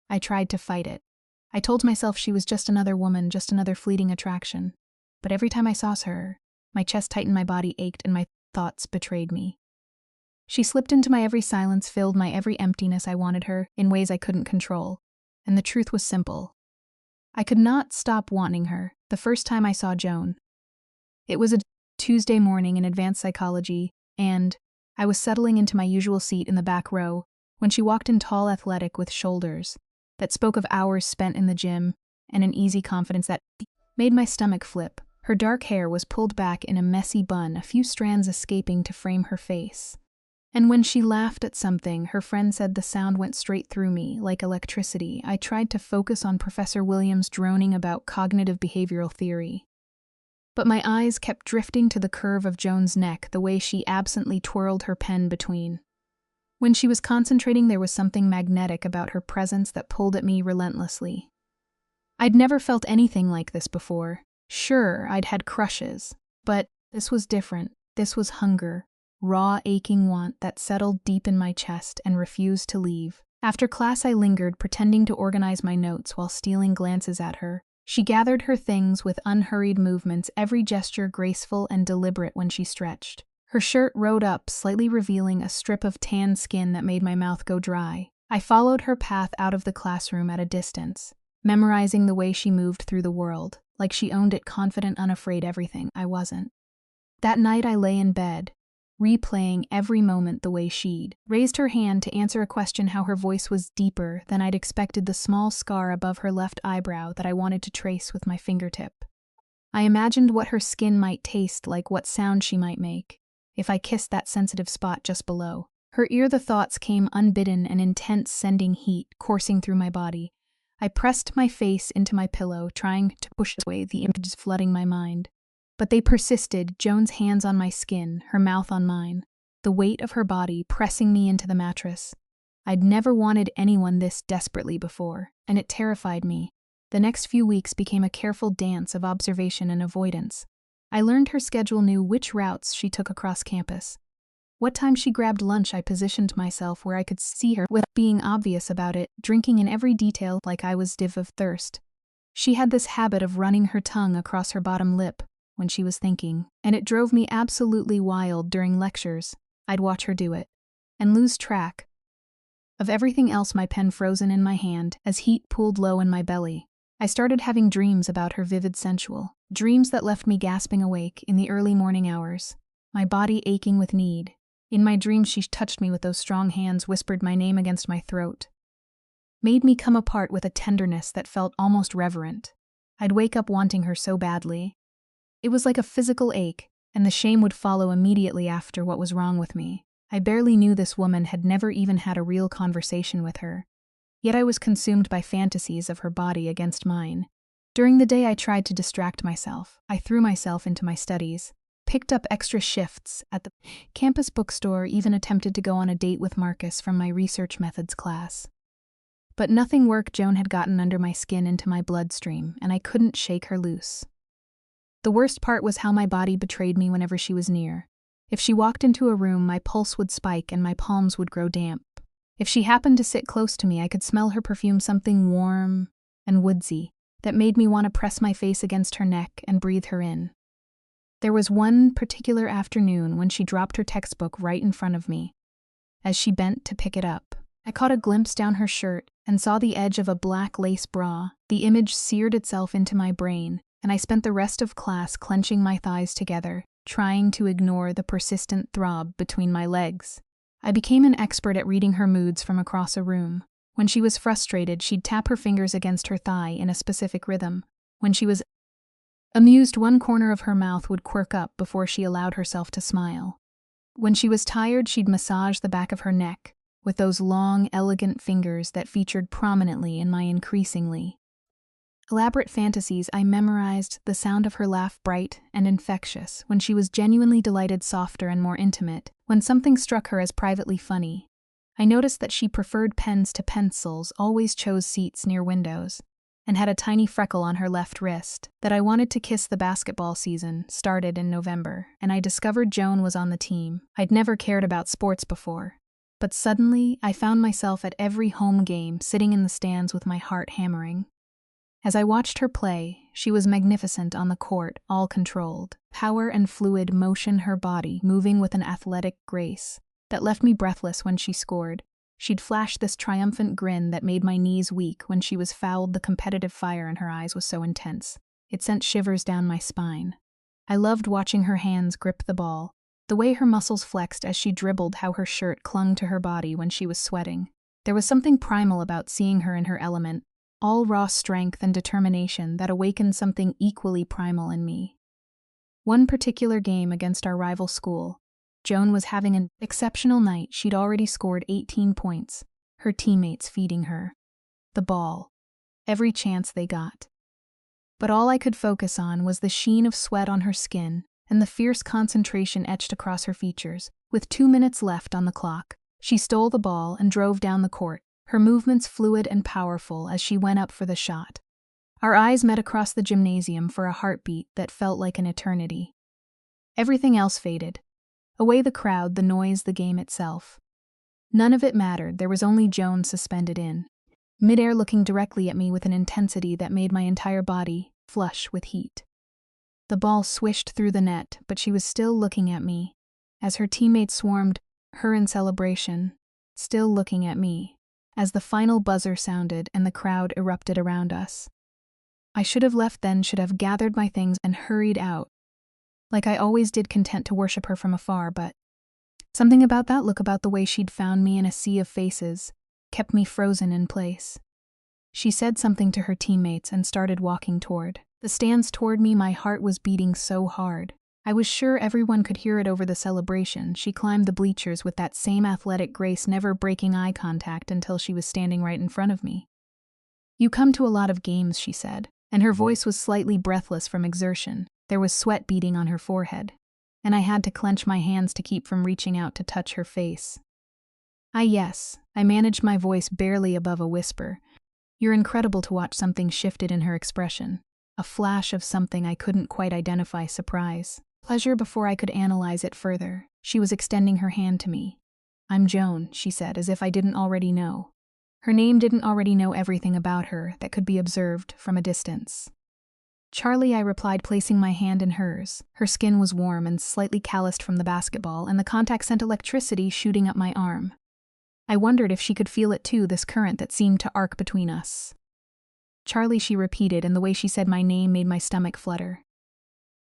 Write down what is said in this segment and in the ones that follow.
I tried to fight it. I told myself she was just another woman, just another fleeting attraction. But every time I saw her, my chest tightened, my body ached, and my thoughts betrayed me. She slipped into my every silence, filled my every emptiness. I wanted her in ways I couldn't control. And the truth was simple. I could not stop wanting her. The first time I saw Joan, it was a Tuesday morning in advanced psychology, and I was settling into my usual seat in the back row when she walked in, tall, athletic, with shoulders that spoke of hours spent in the gym and an easy confidence that made my stomach flip. Her dark hair was pulled back in a messy bun, a few strands escaping to frame her face. And when she laughed at something, her friend said the sound went straight through me, like electricity. I tried to focus on Professor Williams droning about cognitive behavioral theory. But my eyes kept drifting to the curve of Joan's neck, the way she absently twirled her pen between. When she was concentrating, there was something magnetic about her presence that pulled at me relentlessly. I'd never felt anything like this before. Sure, I'd had crushes, but this was different. This was hunger. Raw, aching want that settled deep in my chest and refused to leave. After class, I lingered, pretending to organize my notes while stealing glances at her. She gathered her things with unhurried movements, every gesture graceful and deliberate when she stretched. Her shirt rode up, slightly revealing a strip of tan skin that made my mouth go dry. I followed her path out of the classroom at a distance, memorizing the way she moved through the world, like she owned it, confident, unafraid. Everything I wasn't. That night I lay in bed, replaying every moment the way she'd raised her hand to answer a question, how her voice was deeper than I'd expected, the small scar above her left eyebrow that I wanted to trace with my fingertip. I imagined what her skin might taste like, what sound she might make if I kissed that sensitive spot just below her ear. The thoughts came unbidden, and intense, sending heat coursing through my body. I pressed my face into my pillow, trying to push away the images flooding my mind. But they persisted, Joan's hands on my skin, her mouth on mine, the weight of her body pressing me into the mattress. I'd never wanted anyone this desperately before, and it terrified me. The next few weeks became a careful dance of observation and avoidance. I learned her schedule, knew which routes she took across campus. What time she grabbed lunch. I positioned myself where I could see her without being obvious about it, drinking in every detail like I was div of thirst. She had this habit of running her tongue across her bottom lip when she was thinking, and it drove me absolutely wild. During lectures, I'd watch her do it and lose track of everything else, my pen frozen in my hand as heat pooled low in my belly. I started having dreams about her, vivid, sensual dreams that left me gasping awake in the early morning hours, my body aching with need. In my dreams, she touched me with those strong hands, whispered my name against my throat, made me come apart with a tenderness that felt almost reverent. I'd wake up wanting her so badly. It was like a physical ache, and the shame would follow immediately after what was wrong with me. I barely knew this woman, had never even had a real conversation with her. Yet I was consumed by fantasies of her body against mine. During the day, I tried to distract myself. I threw myself into my studies, picked up extra shifts at the campus bookstore, even attempted to go on a date with Marcus from my research methods class. But nothing worked. Joan had gotten under my skin, into my bloodstream, and I couldn't shake her loose. The worst part was how my body betrayed me whenever she was near. If she walked into a room, my pulse would spike and my palms would grow damp. If she happened to sit close to me, I could smell her perfume, something warm and woodsy that made me want to press my face against her neck and breathe her in. There was one particular afternoon when she dropped her textbook right in front of me. As she bent to pick it up, I caught a glimpse down her shirt and saw the edge of a black lace bra. The image seared itself into my brain, and I spent the rest of class clenching my thighs together, trying to ignore the persistent throb between my legs. I became an expert at reading her moods from across a room. When she was frustrated, she'd tap her fingers against her thigh in a specific rhythm. When she was amused, one corner of her mouth would quirk up before she allowed herself to smile. When she was tired, she'd massage the back of her neck with those long, elegant fingers that featured prominently in my increasingly elaborate fantasies. I memorized the sound of her laugh, bright and infectious. When she was genuinely delighted, softer and more intimate. When something struck her as privately funny. I noticed that she preferred pens to pencils, always chose seats near windows, and had a tiny freckle on her left wrist. That I wanted to kiss. The basketball season started in November, and I discovered Joan was on the team. I'd never cared about sports before, But suddenly, I found myself at every home game, sitting in the stands with my heart hammering. As I watched her play, she was magnificent on the court, all controlled. Power and fluid motion her body, moving with an athletic grace that left me breathless when she scored. She'd flash this triumphant grin that made my knees weak when she was fouled. The competitive fire in her eyes was so intense, it sent shivers down my spine. I loved watching her hands grip the ball, the way her muscles flexed as she dribbled, how her shirt clung to her body when she was sweating. There was something primal about seeing her in her element, all raw strength and determination that awakened something equally primal in me. One particular game against our rival school, Joan was having an exceptional night. She'd already scored 18 points, her teammates feeding her the ball every chance they got. But all I could focus on was the sheen of sweat on her skin and the fierce concentration etched across her features. With 2 minutes left on the clock, she stole the ball and drove down the court, her movements fluid and powerful as she went up for the shot. Our eyes met across the gymnasium for a heartbeat that felt like an eternity. Everything else faded. Away the crowd, the noise, the game itself. None of it mattered. There was only Joan suspended in midair, looking directly at me with an intensity that made my entire body flush with heat. The ball swished through the net, but she was still looking at me, as her teammates swarmed her in celebration, still looking at me. As the final buzzer sounded and the crowd erupted around us, I should have left then, should have gathered my things and hurried out, like I always did, content to worship her from afar. But something about that look, about the way she'd found me in a sea of faces, kept me frozen in place. She said something to her teammates and started walking toward the stands toward me. My heart was beating so hard. I was sure everyone could hear it over the celebration. She climbed the bleachers with that same athletic grace, never breaking eye contact until she was standing right in front of me. "You come to a lot of games," she said, and her voice was slightly breathless from exertion. There was sweat beading on her forehead, and I had to clench my hands to keep from reaching out to touch her face. Yes, I managed my voice barely above a whisper. "You're incredible." To watch something shifted in her expression, a flash of something I couldn't quite identify, surprise, pleasure before I could analyze it further. She was extending her hand to me. "I'm Joan," she said, as if I didn't already know. Her name didn't already know everything about her that could be observed from a distance. "Charlie," I replied, placing my hand in hers. Her skin was warm and slightly calloused from the basketball, and the contact sent electricity shooting up my arm. I wondered if she could feel it too, this current that seemed to arc between us. "Charlie," she repeated, and the way she said my name made my stomach flutter.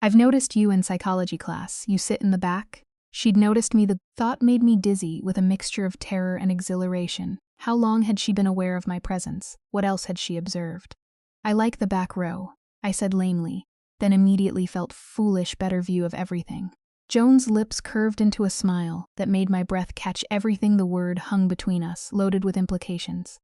"I've noticed you in psychology class. You sit in the back." She'd noticed me. The thought made me dizzy with a mixture of terror and exhilaration. How long had she been aware of my presence? What else had she observed? "I like the back row," I said lamely, then immediately felt foolish, better view of everything. Joan's lips curved into a smile that made my breath catch. Everything the word hung between us, loaded with implications.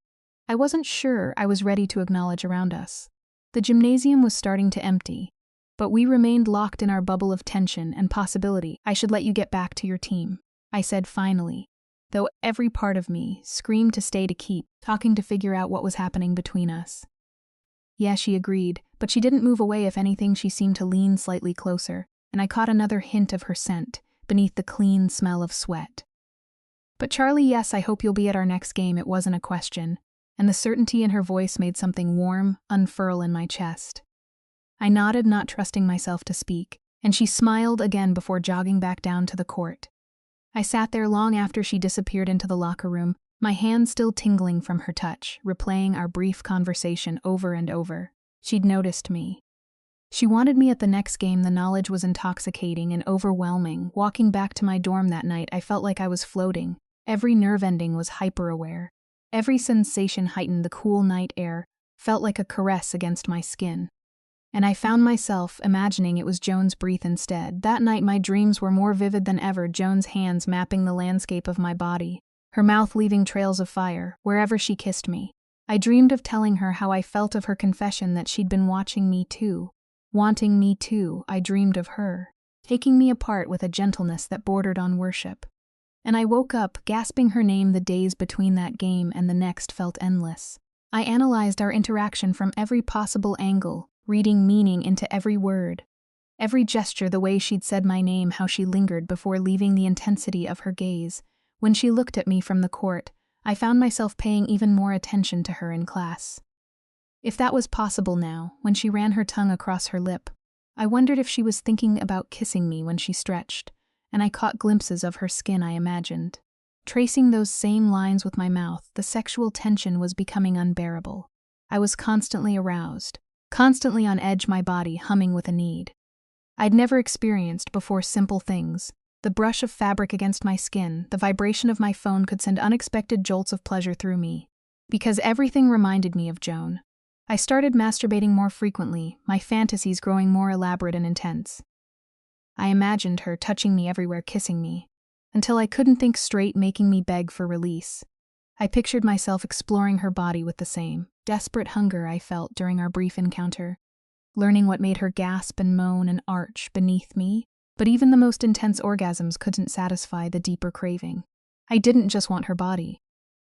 I wasn't sure I was ready to acknowledge around us. The gymnasium was starting to empty, but we remained locked in our bubble of tension and possibility. "I should let you get back to your team," I said finally, though every part of me screamed to stay, to keep talking, to figure out what was happening between us. "Yeah," she agreed, but she didn't move away. If anything, she seemed to lean slightly closer, and I caught another hint of her scent beneath the clean smell of sweat. "But Charlie, yes, I hope you'll be at our next game." It wasn't a question, and the certainty in her voice made something warm unfurl in my chest. I nodded, not trusting myself to speak, and she smiled again before jogging back down to the court. I sat there long after she disappeared into the locker room, my hand still tingling from her touch, replaying our brief conversation over and over. She'd noticed me. She wanted me at the next game. The knowledge was intoxicating and overwhelming. Walking back to my dorm that night, I felt like I was floating. Every nerve ending was hyper-aware. Every sensation heightened. The cool night air felt like a caress against my skin. And I found myself imagining it was Joan's breath instead. That night my dreams were more vivid than ever. Joan's hands mapping the landscape of my body, her mouth leaving trails of fire wherever she kissed me. I dreamed of telling her how I felt, of her confession that she'd been watching me too, wanting me too. I dreamed of her taking me apart with a gentleness that bordered on worship. And I woke up gasping her name. The days between that game and the next felt endless. I analyzed our interaction from every possible angle, reading meaning into every word, every gesture, the way she'd said my name, how she lingered before leaving, the intensity of her gaze, When she looked at me from the court, I found myself paying even more attention to her in class. If that was possible now, when she ran her tongue across her lip, I wondered if she was thinking about kissing me when she stretched, and I caught glimpses of her skin, I imagined. Tracing those same lines with my mouth, the sexual tension was becoming unbearable. I was constantly aroused, constantly on edge, my body humming with a need. I'd never experienced before simple things. The brush of fabric against my skin, the vibration of my phone could send unexpected jolts of pleasure through me. Because everything reminded me of Joan. I started masturbating more frequently, my fantasies growing more elaborate and intense. I imagined her touching me everywhere, kissing me, until I couldn't think straight, making me beg for release. I pictured myself exploring her body with the same desperate hunger I felt during our brief encounter, learning what made her gasp and moan and arch beneath me, but even the most intense orgasms couldn't satisfy the deeper craving. I didn't just want her body.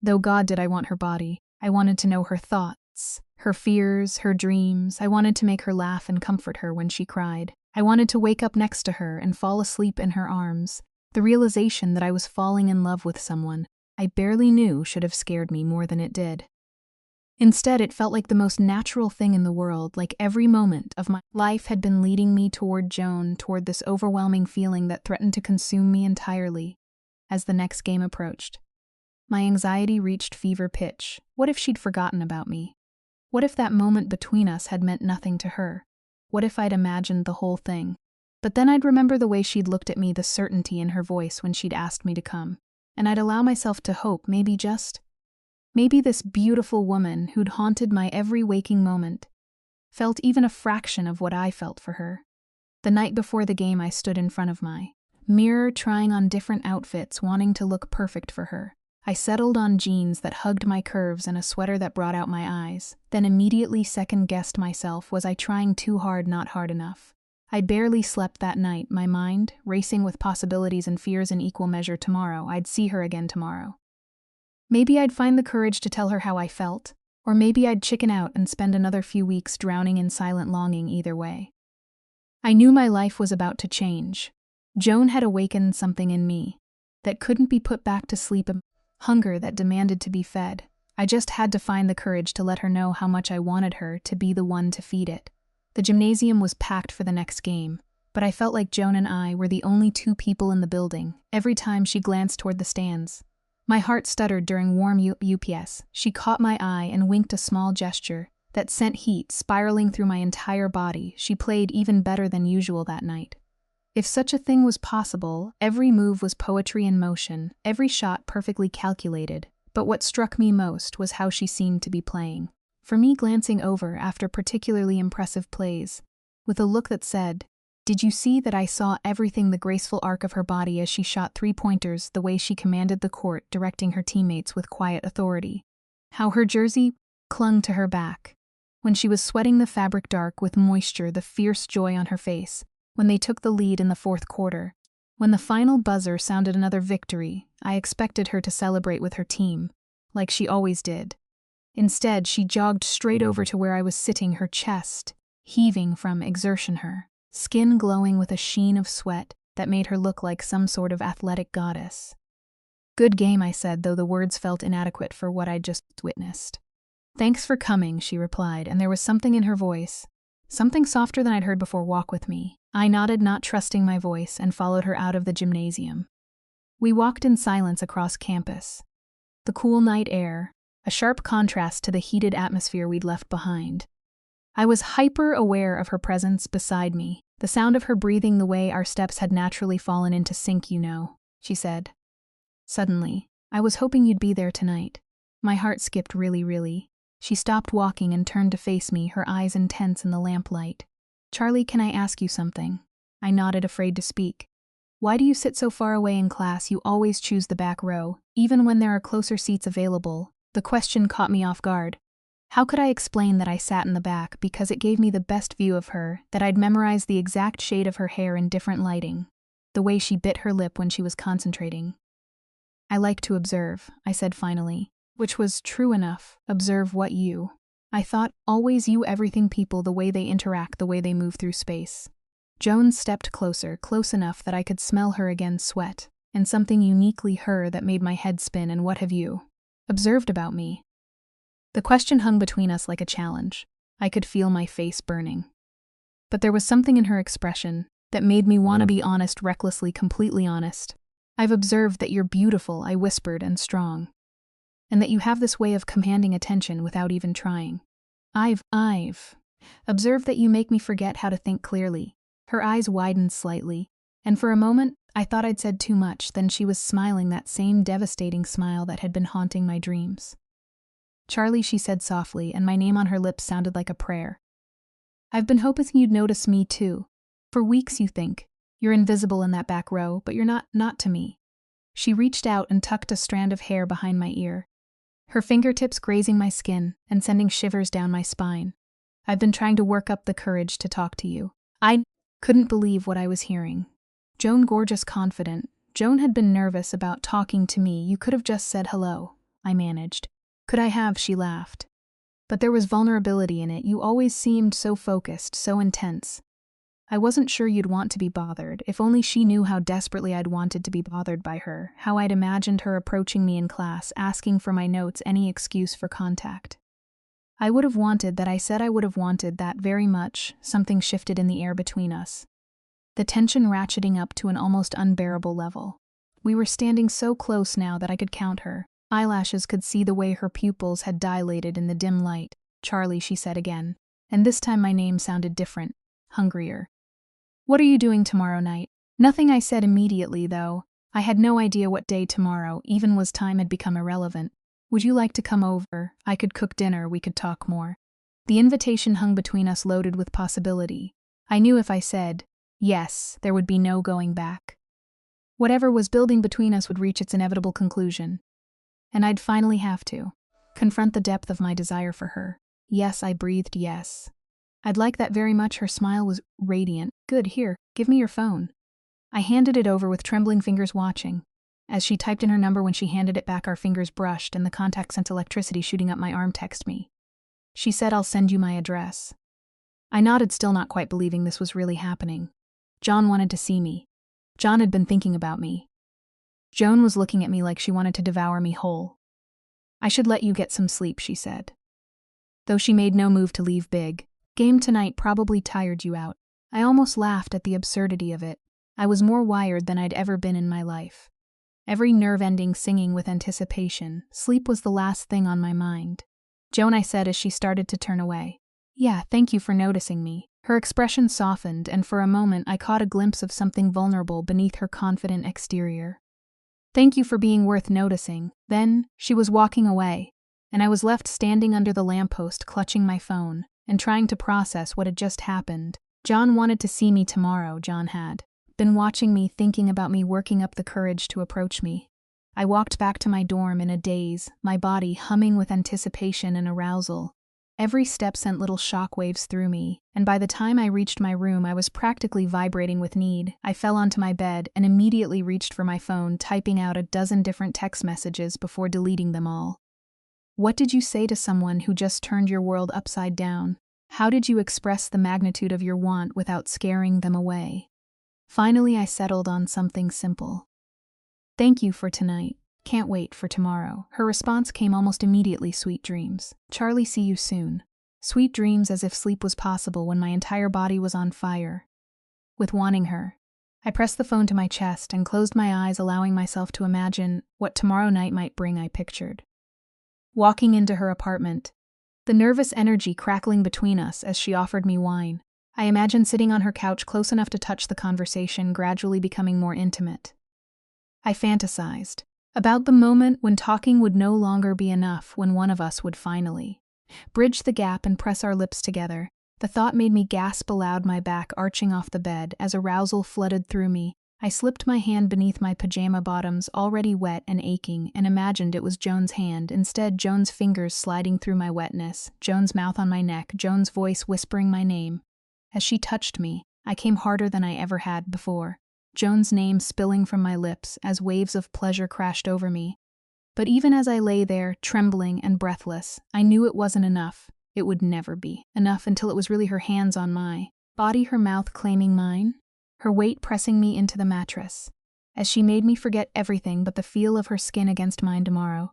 Though God did I want her body. I wanted to know her thoughts, her fears, her dreams. I wanted to make her laugh and comfort her when she cried. I wanted to wake up next to her and fall asleep in her arms. The realization that I was falling in love with someone I barely knew should have scared me more than it did. Instead, it felt like the most natural thing in the world, like every moment of my life had been leading me toward Joan, toward this overwhelming feeling that threatened to consume me entirely. As the next game approached, my anxiety reached fever pitch. What if she'd forgotten about me? What if that moment between us had meant nothing to her? What if I'd imagined the whole thing? But then I'd remember the way she'd looked at me, the certainty in her voice when she'd asked me to come, and I'd allow myself to hope maybe this beautiful woman who'd haunted my every waking moment felt even a fraction of what I felt for her. The night before the game, I stood in front of my mirror, trying on different outfits, wanting to look perfect for her. I settled on jeans that hugged my curves and a sweater that brought out my eyes, then immediately second-guessed myself. Was I trying too hard, not hard enough? I barely slept that night, my mind racing with possibilities and fears in equal measure. Tomorrow, I'd see her again tomorrow. Maybe I'd find the courage to tell her how I felt, or maybe I'd chicken out and spend another few weeks drowning in silent longing. Either way, I knew my life was about to change. Joan had awakened something in me that couldn't be put back to sleep, a hunger that demanded to be fed. I just had to find the courage to let her know how much I wanted her to be the one to feed it. The gymnasium was packed for the next game, but I felt like Joan and I were the only two people in the building. Every time she glanced toward the stands, my heart stuttered during warm UPS. She caught my eye and winked, a small gesture that sent heat spiraling through my entire body. She played even better than usual that night. If such a thing was possible, every move was poetry in motion, every shot perfectly calculated. But what struck me most was how she seemed to be playing. For me, glancing over after particularly impressive plays, with a look that said, "Did you see that?" I saw everything, the graceful arc of her body as she shot three-pointers, the way she commanded the court, directing her teammates with quiet authority. How her jersey clung to her back when she was sweating the fabric dark with moisture, the fierce joy on her face when they took the lead in the fourth quarter. When the final buzzer sounded another victory, I expected her to celebrate with her team, like she always did. Instead, she jogged straight over to where I was sitting, her chest heaving from exertion, her skin glowing with a sheen of sweat that made her look like some sort of athletic goddess. "Good game," I said, though the words felt inadequate for what I'd just witnessed. "Thanks for coming," she replied, and there was something in her voice, something softer than I'd heard before. "Walk with me." I nodded, not trusting my voice, and followed her out of the gymnasium. We walked in silence across campus. The cool night air, a sharp contrast to the heated atmosphere we'd left behind. I was hyper-aware of her presence beside me, the sound of her breathing, the way our steps had naturally fallen into sync. "You know," she said suddenly, "I was hoping you'd be there tonight." My heart skipped, really. She stopped walking and turned to face me, her eyes intense in the lamplight. "Charlie, can I ask you something?" I nodded, afraid to speak. "Why do you sit so far away in class? You always choose the back row, even when there are closer seats available." The question caught me off guard. How could I explain that I sat in the back? Because it gave me the best view of her, that I'd memorized the exact shade of her hair in different lighting, the way she bit her lip when she was concentrating. "I like to observe," I said finally, which was true enough. "Observe what?" "You." I thought, "Always you, everything, people, the way they interact, the way they move through space." Joan stepped closer, close enough that I could smell her again, sweat. and something uniquely her that made my head spin. And what have you observed about me? The question hung between us like a challenge. I could feel my face burning. But there was something in her expression that made me want to be honest, recklessly, completely honest. I've observed that you're beautiful, I whispered, and strong. And that you have this way of commanding attention without even trying. I've observed that you make me forget how to think clearly. Her eyes widened slightly, and for a moment, I thought I'd said too much. Then she was smiling, that same devastating smile that had been haunting my dreams. Charlie, she said softly, and my name on her lips sounded like a prayer. I've been hoping you'd notice me too. For weeks you think. You're invisible in that back row, but you're not to me. She reached out and tucked a strand of hair behind my ear, her fingertips grazing my skin and sending shivers down my spine. I've been trying to work up the courage to talk to you. I couldn't believe what I was hearing. Joan, gorgeous, confident. Joan had been nervous about talking to me. You could have just said hello, I managed. Could I have? She laughed. But there was vulnerability in it. You always seemed so focused, so intense. I wasn't sure you'd want to be bothered. If only she knew how desperately I'd wanted to be bothered by her, how I'd imagined her approaching me in class, asking for my notes, any excuse for contact. I would have wanted that. I said I would have wanted that very much. Something shifted in the air between us, the tension ratcheting up to an almost unbearable level. We were standing so close now that I could count her eyelashes, could see the way her pupils had dilated in the dim light. Charlie, she said again, and this time my name sounded different, hungrier. What are you doing tomorrow night? Nothing, I said immediately, though. I had no idea what day tomorrow, even was time had become irrelevant. Would you like to come over? I could cook dinner, we could talk more. The invitation hung between us, loaded with possibility. I knew if I said yes, there would be no going back. Whatever was building between us would reach its inevitable conclusion. And I'd finally have to confront the depth of my desire for her. Yes, I breathed yes. I'd like that very much. Her smile was radiant. Good, here, give me your phone. I handed it over with trembling fingers, watching. As she typed in her number, when she handed it back, our fingers brushed and the contact sent electricity shooting up my arm. Text me. She said, I'll send you my address. I nodded, still not quite believing this was really happening. John wanted to see me. John had been thinking about me. Joan was looking at me like she wanted to devour me whole. I should let you get some sleep, she said. Though she made no move to leave big. Game tonight probably tired you out. I almost laughed at the absurdity of it. I was more wired than I'd ever been in my life. Every nerve ending singing with anticipation. Sleep was the last thing on my mind. Joan, I said as she started to turn away. Yeah, thank you for noticing me. Her expression softened, and for a moment I caught a glimpse of something vulnerable beneath her confident exterior. Thank you for being worth noticing. Then, she was walking away, and I was left standing under the lamppost, clutching my phone and trying to process what had just happened. John wanted to see me tomorrow. John had been watching me, thinking about me, working up the courage to approach me. I walked back to my dorm in a daze, my body humming with anticipation and arousal. Every step sent little shockwaves through me, and by the time I reached my room, I was practically vibrating with need. I fell onto my bed and immediately reached for my phone, typing out a dozen different text messages before deleting them all. What did you say to someone who just turned your world upside down? How did you express the magnitude of your want without scaring them away? Finally, I settled on something simple. Thank you for tonight. Can't wait for tomorrow. Her response came almost immediately. Sweet dreams. Charlie, see you soon. Sweet dreams, as if sleep was possible when my entire body was on fire with wanting her. I pressed the phone to my chest and closed my eyes, allowing myself to imagine what tomorrow night might bring. I pictured walking into her apartment, the nervous energy crackling between us as she offered me wine. I imagined sitting on her couch close enough to touch the conversation, gradually becoming more intimate. I fantasized about the moment when talking would no longer be enough, when one of us would finally bridge the gap and press our lips together. The thought made me gasp aloud, my back arching off the bed as arousal flooded through me. I slipped my hand beneath my pajama bottoms, already wet and aching, and imagined it was Joan's hand. Instead, Joan's fingers sliding through my wetness, Joan's mouth on my neck, Joan's voice whispering my name. As she touched me, I came harder than I ever had before. Joan's name spilling from my lips as waves of pleasure crashed over me. But even as I lay there, trembling and breathless, I knew it wasn't enough. It would never be enough until it was really her hands on my body, her mouth claiming mine, her weight pressing me into the mattress. as she made me forget everything but the feel of her skin against mine tomorrow.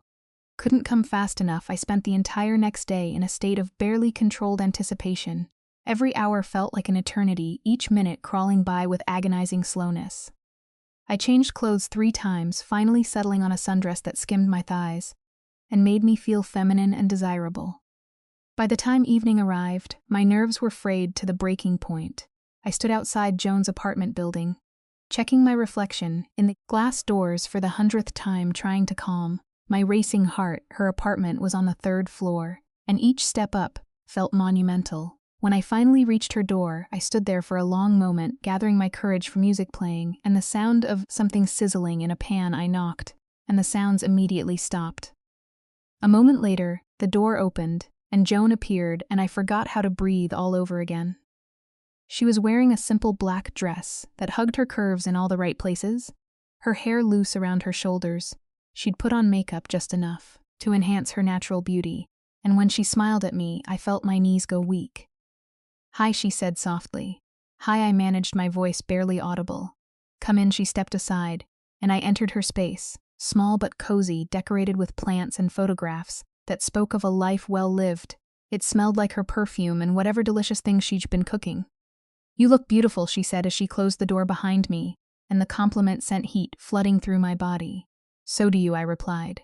Couldn't come fast enough. I spent the entire next day in a state of barely controlled anticipation. Every hour felt like an eternity, each minute crawling by with agonizing slowness. I changed clothes 3 times, finally settling on a sundress that skimmed my thighs and made me feel feminine and desirable. By the time evening arrived, my nerves were frayed to the breaking point. I stood outside Joan's apartment building, checking my reflection in the glass doors for the 100th time, trying to calm my racing heart. Her apartment was on the 3rd floor, and each step up felt monumental. When I finally reached her door, I stood there for a long moment, gathering my courage for music playing and the sound of something sizzling in a pan. I knocked, and the sounds immediately stopped. A moment later, the door opened, and Joan appeared, and I forgot how to breathe all over again. She was wearing a simple black dress that hugged her curves in all the right places, her hair loose around her shoulders. She'd put on makeup just enough to enhance her natural beauty, and when she smiled at me, I felt my knees go weak. "Hi," she said softly. "Hi," I managed, my voice barely audible. "Come in." She stepped aside, and I entered her space, small but cozy, decorated with plants and photographs that spoke of a life well lived. It smelled like her perfume and whatever delicious things she'd been cooking. "You look beautiful," she said as she closed the door behind me, and the compliment sent heat flooding through my body. "So do you," I replied.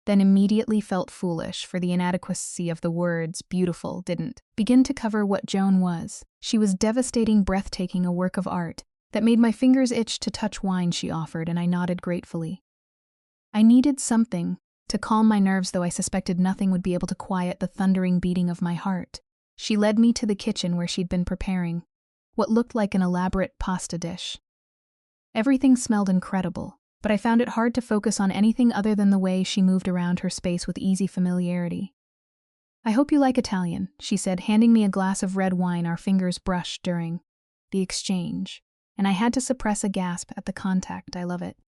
Then immediately felt foolish, for the inadequacy of the words beautiful didn't begin to cover what Joan was. She was devastating, breathtaking, a work of art that made my fingers itch to touch wine she offered, and I nodded gratefully. I needed something to calm my nerves, though I suspected nothing would be able to quiet the thundering beating of my heart. She led me to the kitchen where she'd been preparing what looked like an elaborate pasta dish. Everything smelled incredible, but I found it hard to focus on anything other than the way she moved around her space with easy familiarity. "I hope you like Italian," she said, handing me a glass of red wine. Our fingers brushed during the exchange, and I had to suppress a gasp at the contact. "I love it."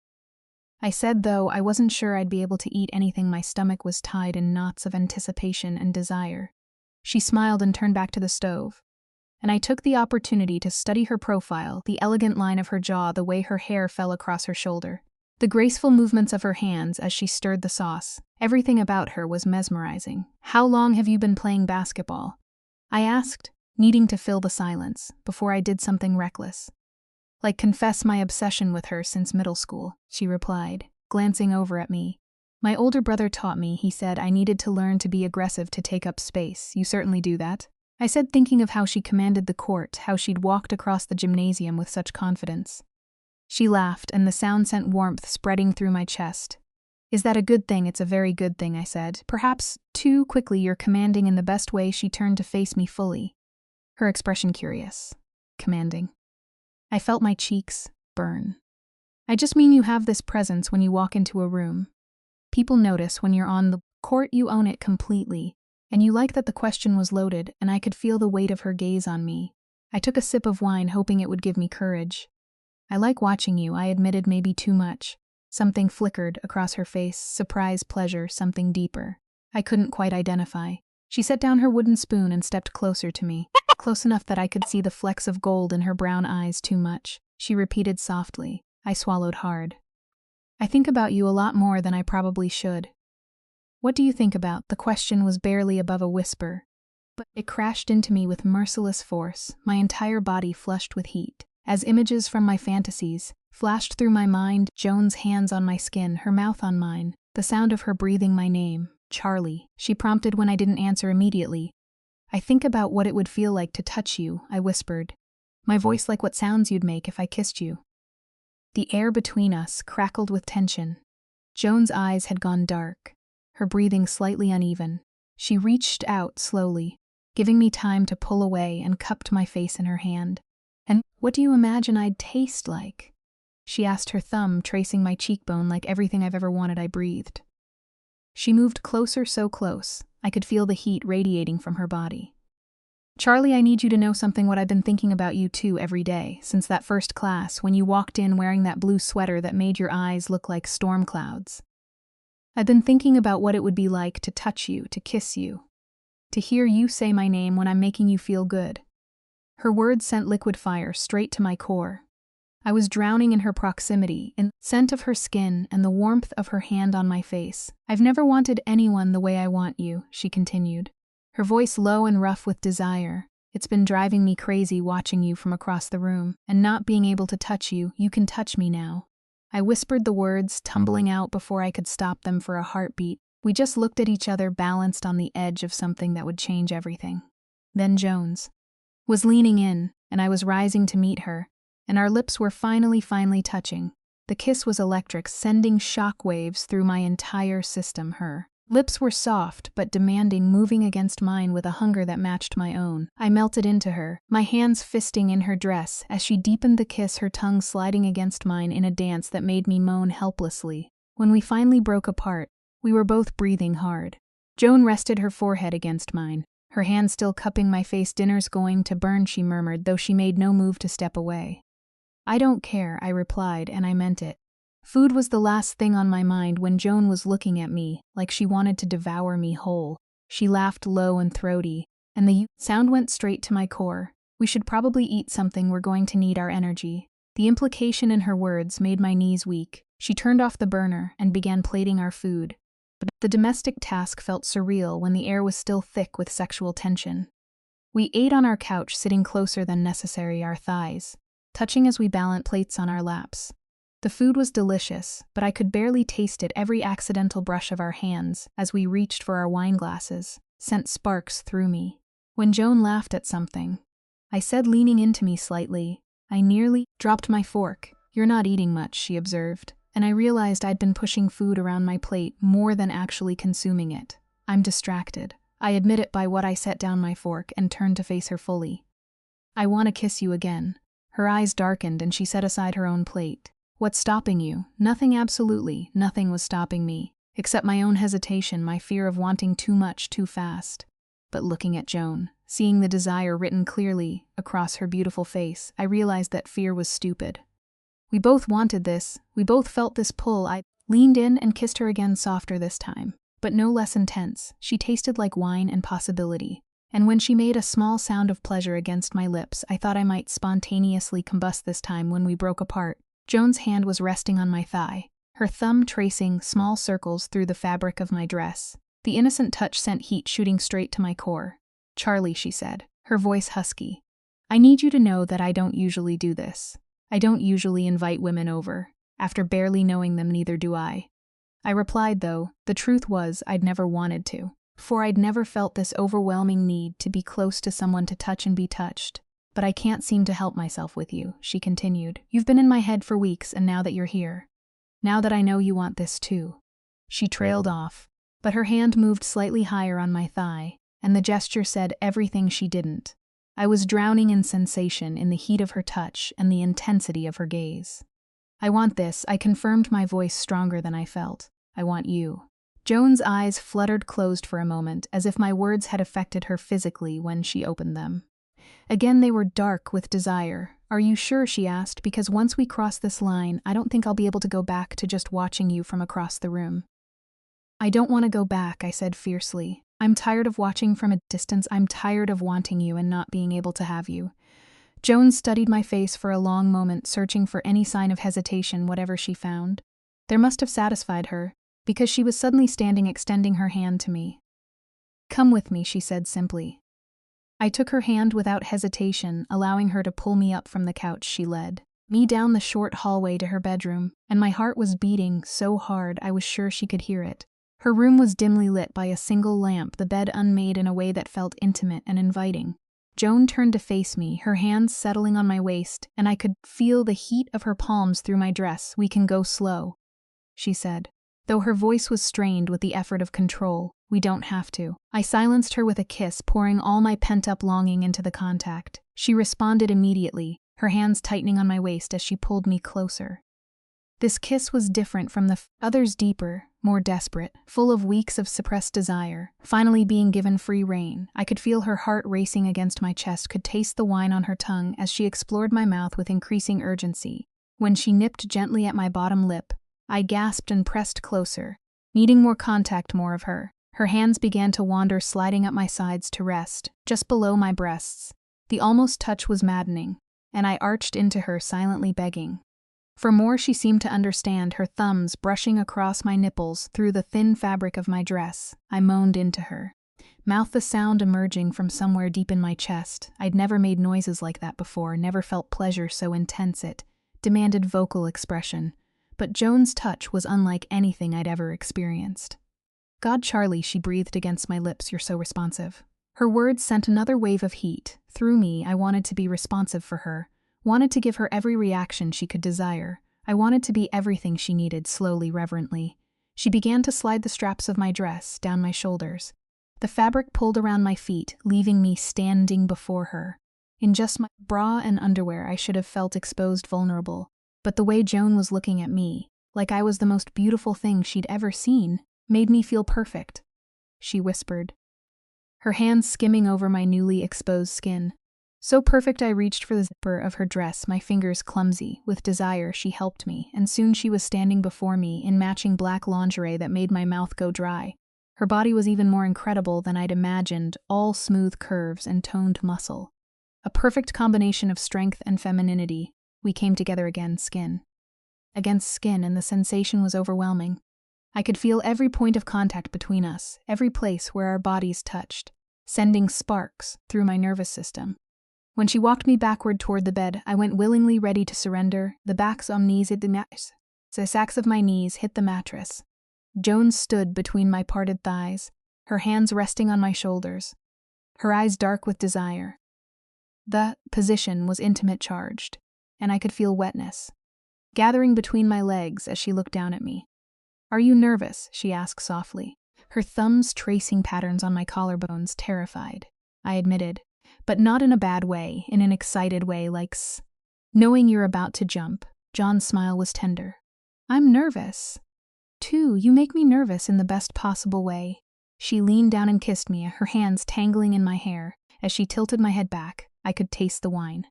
I said, though I wasn't sure I'd be able to eat anything. My stomach was tied in knots of anticipation and desire. She smiled and turned back to the stove, and I took the opportunity to study her profile, the elegant line of her jaw, the way her hair fell across her shoulder, the graceful movements of her hands as she stirred the sauce. Everything about her was mesmerizing. "How long have you been playing basketball?" I asked, needing to fill the silence before I did something reckless. "Like confess my obsession with her since middle school," she replied, glancing over at me. "My older brother taught me. He said I needed to learn to be aggressive, to take up space. You certainly do that," I said, thinking of how she commanded the court, how she'd walked across the gymnasium with such confidence. She laughed, and the sound sent warmth spreading through my chest. "Is that a good thing?" "It's a very good thing," I said. "Perhaps too quickly. You're commanding in the best way." She turned to face me fully, her expression curious. "Commanding?" I felt my cheeks burn. "I just mean you have this presence when you walk into a room. People notice when you're on the court. You own it completely. And you like that." The question was loaded, and I could feel the weight of her gaze on me. I took a sip of wine, hoping it would give me courage. "I like watching you," I admitted, maybe too much. Something flickered across her face, surprise, pleasure, something deeper. I couldn't quite identify. She set down her wooden spoon and stepped closer to me, close enough that I could see the flecks of gold in her brown eyes. "Too much," she repeated softly. I swallowed hard. "I think about you a lot more than I probably should." "What do you think about?" The question was barely above a whisper, but it crashed into me with merciless force, my entire body flushed with heat, as images from my fantasies flashed through my mind. Joan's hands on my skin, her mouth on mine, the sound of her breathing my name. "Charlie," she prompted when I didn't answer immediately. "I think about what it would feel like to touch you," I whispered, my voice like what sounds you'd make if I kissed you. The air between us crackled with tension. Joan's eyes had gone dark, her breathing slightly uneven. She reached out slowly, giving me time to pull away, and cupped my face in her hand. "And what do you imagine I'd taste like?" she asked, her thumb tracing my cheekbone. "Like everything I've ever wanted." I breathed. She moved closer, so close, I could feel the heat radiating from her body. "Charlie, I need you to know something. What I've been thinking about you too every day, since that first class, when you walked in wearing that blue sweater that made your eyes look like storm clouds. I've been thinking about what it would be like to touch you, to kiss you, to hear you say my name when I'm making you feel good." Her words sent liquid fire straight to my core. I was drowning in her proximity, in the scent of her skin and the warmth of her hand on my face. "I've never wanted anyone the way I want you," she continued, her voice low and rough with desire. "It's been driving me crazy watching you from across the room, and not being able to touch you. You can touch me now." I whispered the words, tumbling out before I could stop them for a heartbeat. We just looked at each other, balanced on the edge of something that would change everything. Then Jones was leaning in, and I was rising to meet her, and our lips were finally touching. The kiss was electric, sending shock waves through my entire system. Her lips were soft but demanding, moving against mine with a hunger that matched my own. I melted into her, my hands fisting in her dress as she deepened the kiss, her tongue sliding against mine in a dance that made me moan helplessly. When we finally broke apart, we were both breathing hard. Joan rested her forehead against mine, her hand still cupping my face. "Dinner's going to burn," she murmured, though she made no move to step away. "I don't care," I replied, and I meant it. Food was the last thing on my mind when Joan was looking at me, like she wanted to devour me whole. She laughed low and throaty, and the sound went straight to my core. "We should probably eat something, we're going to need our energy." The implication in her words made my knees weak. She turned off the burner and began plating our food. But the domestic task felt surreal when the air was still thick with sexual tension. We ate on our couch, sitting closer than necessary, our thighs touching as we balanced plates on our laps. The food was delicious, but I could barely taste it. Every accidental brush of our hands, as we reached for our wine glasses, sent sparks through me. When Joan laughed at something, I said, leaning into me slightly, I nearly dropped my fork. "You're not eating much," she observed, and I realized I'd been pushing food around my plate more than actually consuming it. "I'm distracted." I admit it by what I set down my fork and turned to face her fully. "I want to kiss you again." Her eyes darkened and she set aside her own plate. "What's stopping you?" "Nothing, absolutely. Nothing was stopping me, except my own hesitation, my fear of wanting too much too fast." But looking at Joan, seeing the desire written clearly across her beautiful face, I realized that fear was stupid. We both wanted this. We both felt this pull. I leaned in and kissed her again, softer this time, but no less intense. She tasted like wine and possibility. And when she made a small sound of pleasure against my lips, I thought I might spontaneously combust this time. When we broke apart, Joan's hand was resting on my thigh, her thumb tracing small circles through the fabric of my dress. The innocent touch sent heat shooting straight to my core. "Charlie," she said, her voice husky, "I need you to know that I don't usually do this. I don't usually invite women over. After barely knowing them, neither do I." I replied, though the truth was I'd never wanted to. For I'd never felt this overwhelming need to be close to someone to touch and be touched. "But I can't seem to help myself with you," she continued. "You've been in my head for weeks, and now that you're here, now that I know you want this too." She trailed off, but her hand moved slightly higher on my thigh, and the gesture said everything she didn't. I was drowning in sensation, in the heat of her touch and the intensity of her gaze. "I want this," I confirmed, my voice stronger than I felt. "I want you." Joan's eyes fluttered closed for a moment, as if my words had affected her physically when she opened them. Again they were dark with desire. "Are you sure?" she asked, "because once we cross this line, I don't think I'll be able to go back to just watching you from across the room." "I don't want to go back," I said fiercely. "I'm tired of watching from a distance. I'm tired of wanting you and not being able to have you." Joan studied my face for a long moment, searching for any sign of hesitation. Whatever she found, there must have satisfied her, because she was suddenly standing, extending her hand to me. "Come with me," she said simply. I took her hand without hesitation, allowing her to pull me up from the couch. She led me down the short hallway to her bedroom, and my heart was beating so hard I was sure she could hear it. Her room was dimly lit by a single lamp, the bed unmade in a way that felt intimate and inviting. Joan turned to face me, her hands settling on my waist, and I could feel the heat of her palms through my dress. "We can go slow," she said, though her voice was strained with the effort of control. "We don't have to." I silenced her with a kiss, pouring all my pent-up longing into the contact. She responded immediately, her hands tightening on my waist as she pulled me closer. This kiss was different from the others, deeper, more desperate, full of weeks of suppressed desire, finally being given free rein. I could feel her heart racing against my chest, could taste the wine on her tongue as she explored my mouth with increasing urgency. When she nipped gently at my bottom lip, I gasped and pressed closer, needing more contact, more of her. Her hands began to wander, sliding up my sides to rest, just below my breasts. The almost touch was maddening, and I arched into her, silently begging. For more, she seemed to understand, her thumbs brushing across my nipples through the thin fabric of my dress. I moaned into her, mouth the sound emerging from somewhere deep in my chest. I'd never made noises like that before, never felt pleasure so intense it demanded vocal expression. But Joan's touch was unlike anything I'd ever experienced. "God, Charlie," she breathed against my lips, "you're so responsive." Her words sent another wave of heat through me. I wanted to be responsive for her, wanted to give her every reaction she could desire. I wanted to be everything she needed. Slowly, reverently, she began to slide the straps of my dress down my shoulders. The fabric pulled around my feet, leaving me standing before her. In just my bra and underwear, I should have felt exposed, vulnerable. But the way Joan was looking at me, like I was the most beautiful thing she'd ever seen, made me feel perfect. She whispered, her hands skimming over my newly exposed skin. So perfect, I reached for the zipper of her dress, my fingers clumsy. With desire, she helped me, and soon she was standing before me in matching black lingerie that made my mouth go dry. Her body was even more incredible than I'd imagined, all smooth curves and toned muscle. A perfect combination of strength and femininity. We came together again, skin against skin, and the sensation was overwhelming. I could feel every point of contact between us, every place where our bodies touched, sending sparks through my nervous system. When she walked me backward toward the bed, I went willingly, ready to surrender. The backs of knees hit the mattress. The sacks of my knees hit the mattress. Joan stood between my parted thighs, her hands resting on my shoulders, her eyes dark with desire. The position was intimate, charged, and I could feel wetness gathering between my legs as she looked down at me. "Are you nervous?" she asked softly, her thumbs tracing patterns on my collarbones. "Terrified," I admitted, but not in a bad way, in an excited way, like knowing you're about to jump. John's smile was tender. "I'm nervous, too. You make me nervous in the best possible way." She leaned down and kissed me, her hands tangling in my hair. As she tilted my head back, I could taste the wine.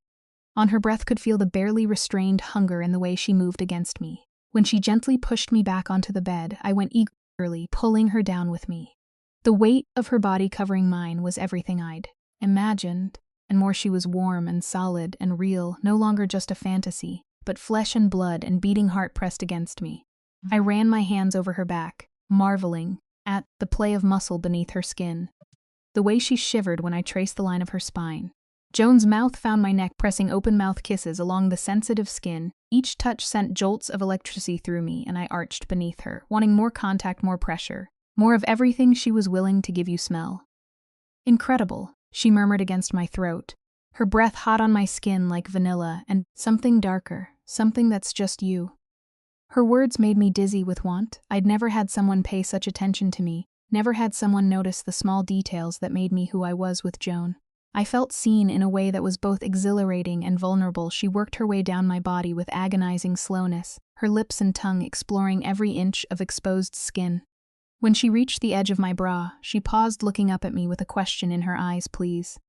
On her breath, could feel the barely restrained hunger in the way she moved against me. When she gently pushed me back onto the bed, I went eagerly, pulling her down with me. The weight of her body covering mine was everything I'd imagined, and more. She was warm and solid and real, no longer just a fantasy, but flesh and blood and beating heart pressed against me. I ran my hands over her back, marveling at the play of muscle beneath her skin, the way she shivered when I traced the line of her spine. Joan's mouth found my neck, pressing open-mouth kisses along the sensitive skin. Each touch sent jolts of electricity through me, and I arched beneath her, wanting more contact, more pressure, more of everything she was willing to give you. "Smell incredible," she murmured against my throat, her breath hot on my skin like vanilla, "and something darker, something that's just you." Her words made me dizzy with want. I'd never had someone pay such attention to me, never had someone notice the small details that made me who I was with Joan. I felt seen in a way that was both exhilarating and vulnerable. She worked her way down my body with agonizing slowness, her lips and tongue exploring every inch of exposed skin. When she reached the edge of my bra, she paused, looking up at me with a question in her eyes. "Please."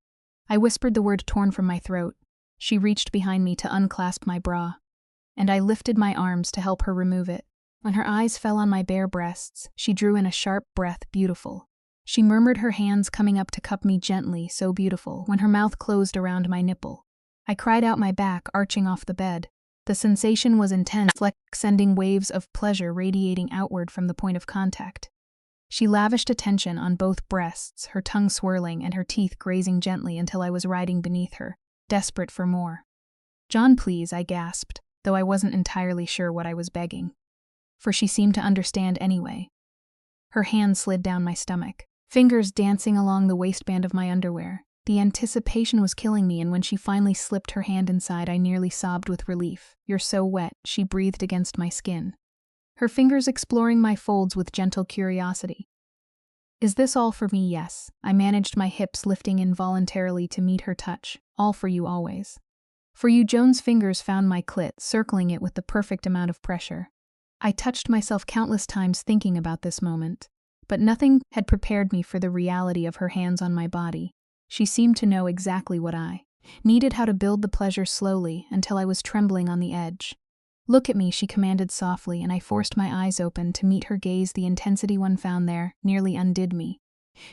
I whispered the word, torn from my throat. She reached behind me to unclasp my bra, and I lifted my arms to help her remove it. When her eyes fell on my bare breasts, she drew in a sharp breath. "Beautiful," she murmured, her hands coming up to cup me gently. "So beautiful." When her mouth closed around my nipple, I cried out, my back arching off the bed. The sensation was intense, sending waves of pleasure radiating outward from the point of contact. She lavished attention on both breasts, her tongue swirling and her teeth grazing gently until I was riding beneath her, desperate for more. "John, please," I gasped, though I wasn't entirely sure what I was begging. For she seemed to understand anyway. Her hand slid down my stomach, fingers dancing along the waistband of my underwear. The anticipation was killing me, and when she finally slipped her hand inside, I nearly sobbed with relief. "You're so wet," she breathed against my skin, her fingers exploring my folds with gentle curiosity. "Is this all for me?" "Yes." I managed, my hips lifting involuntarily to meet her touch. "All for you, always." "For you." Joan's fingers found my clit, circling it with the perfect amount of pressure. I touched myself countless times thinking about this moment, but nothing had prepared me for the reality of her hands on my body. She seemed to know exactly what I needed, how to build the pleasure slowly until I was trembling on the edge. "Look at me," she commanded softly, and I forced my eyes open to meet her gaze. The intensity one found there nearly undid me.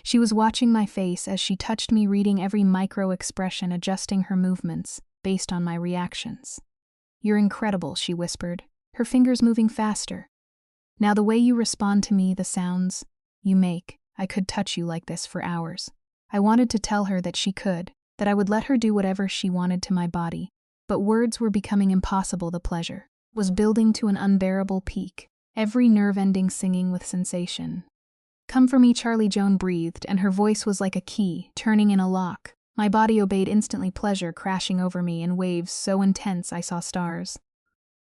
She was watching my face as she touched me, reading every micro expression, adjusting her movements. based on my reactions. "You're incredible," she whispered, her fingers moving faster. "Now the way you respond to me, the sounds you make, I could touch you like this for hours." I wanted to tell her that she could, that I would let her do whatever she wanted to my body, but words were becoming impossible. The pleasure was building to an unbearable peak, every nerve ending singing with sensation. "Come for me, Charlie," Joan breathed, and her voice was like a key, turning in a lock. My body obeyed instantly, pleasure crashing over me in waves so intense I saw stars.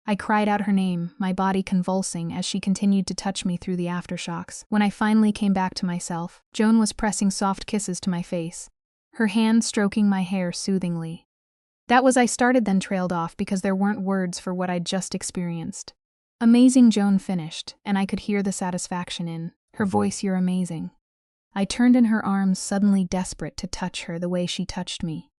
I cried out her name, my body convulsing as she continued to touch me through the aftershocks. When I finally came back to myself, Joan was pressing soft kisses to my face, her hand stroking my hair soothingly. That was I started, then trailed off because there weren't words for what I'd just experienced. "Amazing," Joan finished, and I could hear the satisfaction in her voice. "You're amazing." I turned in her arms, suddenly desperate to touch her the way she touched me.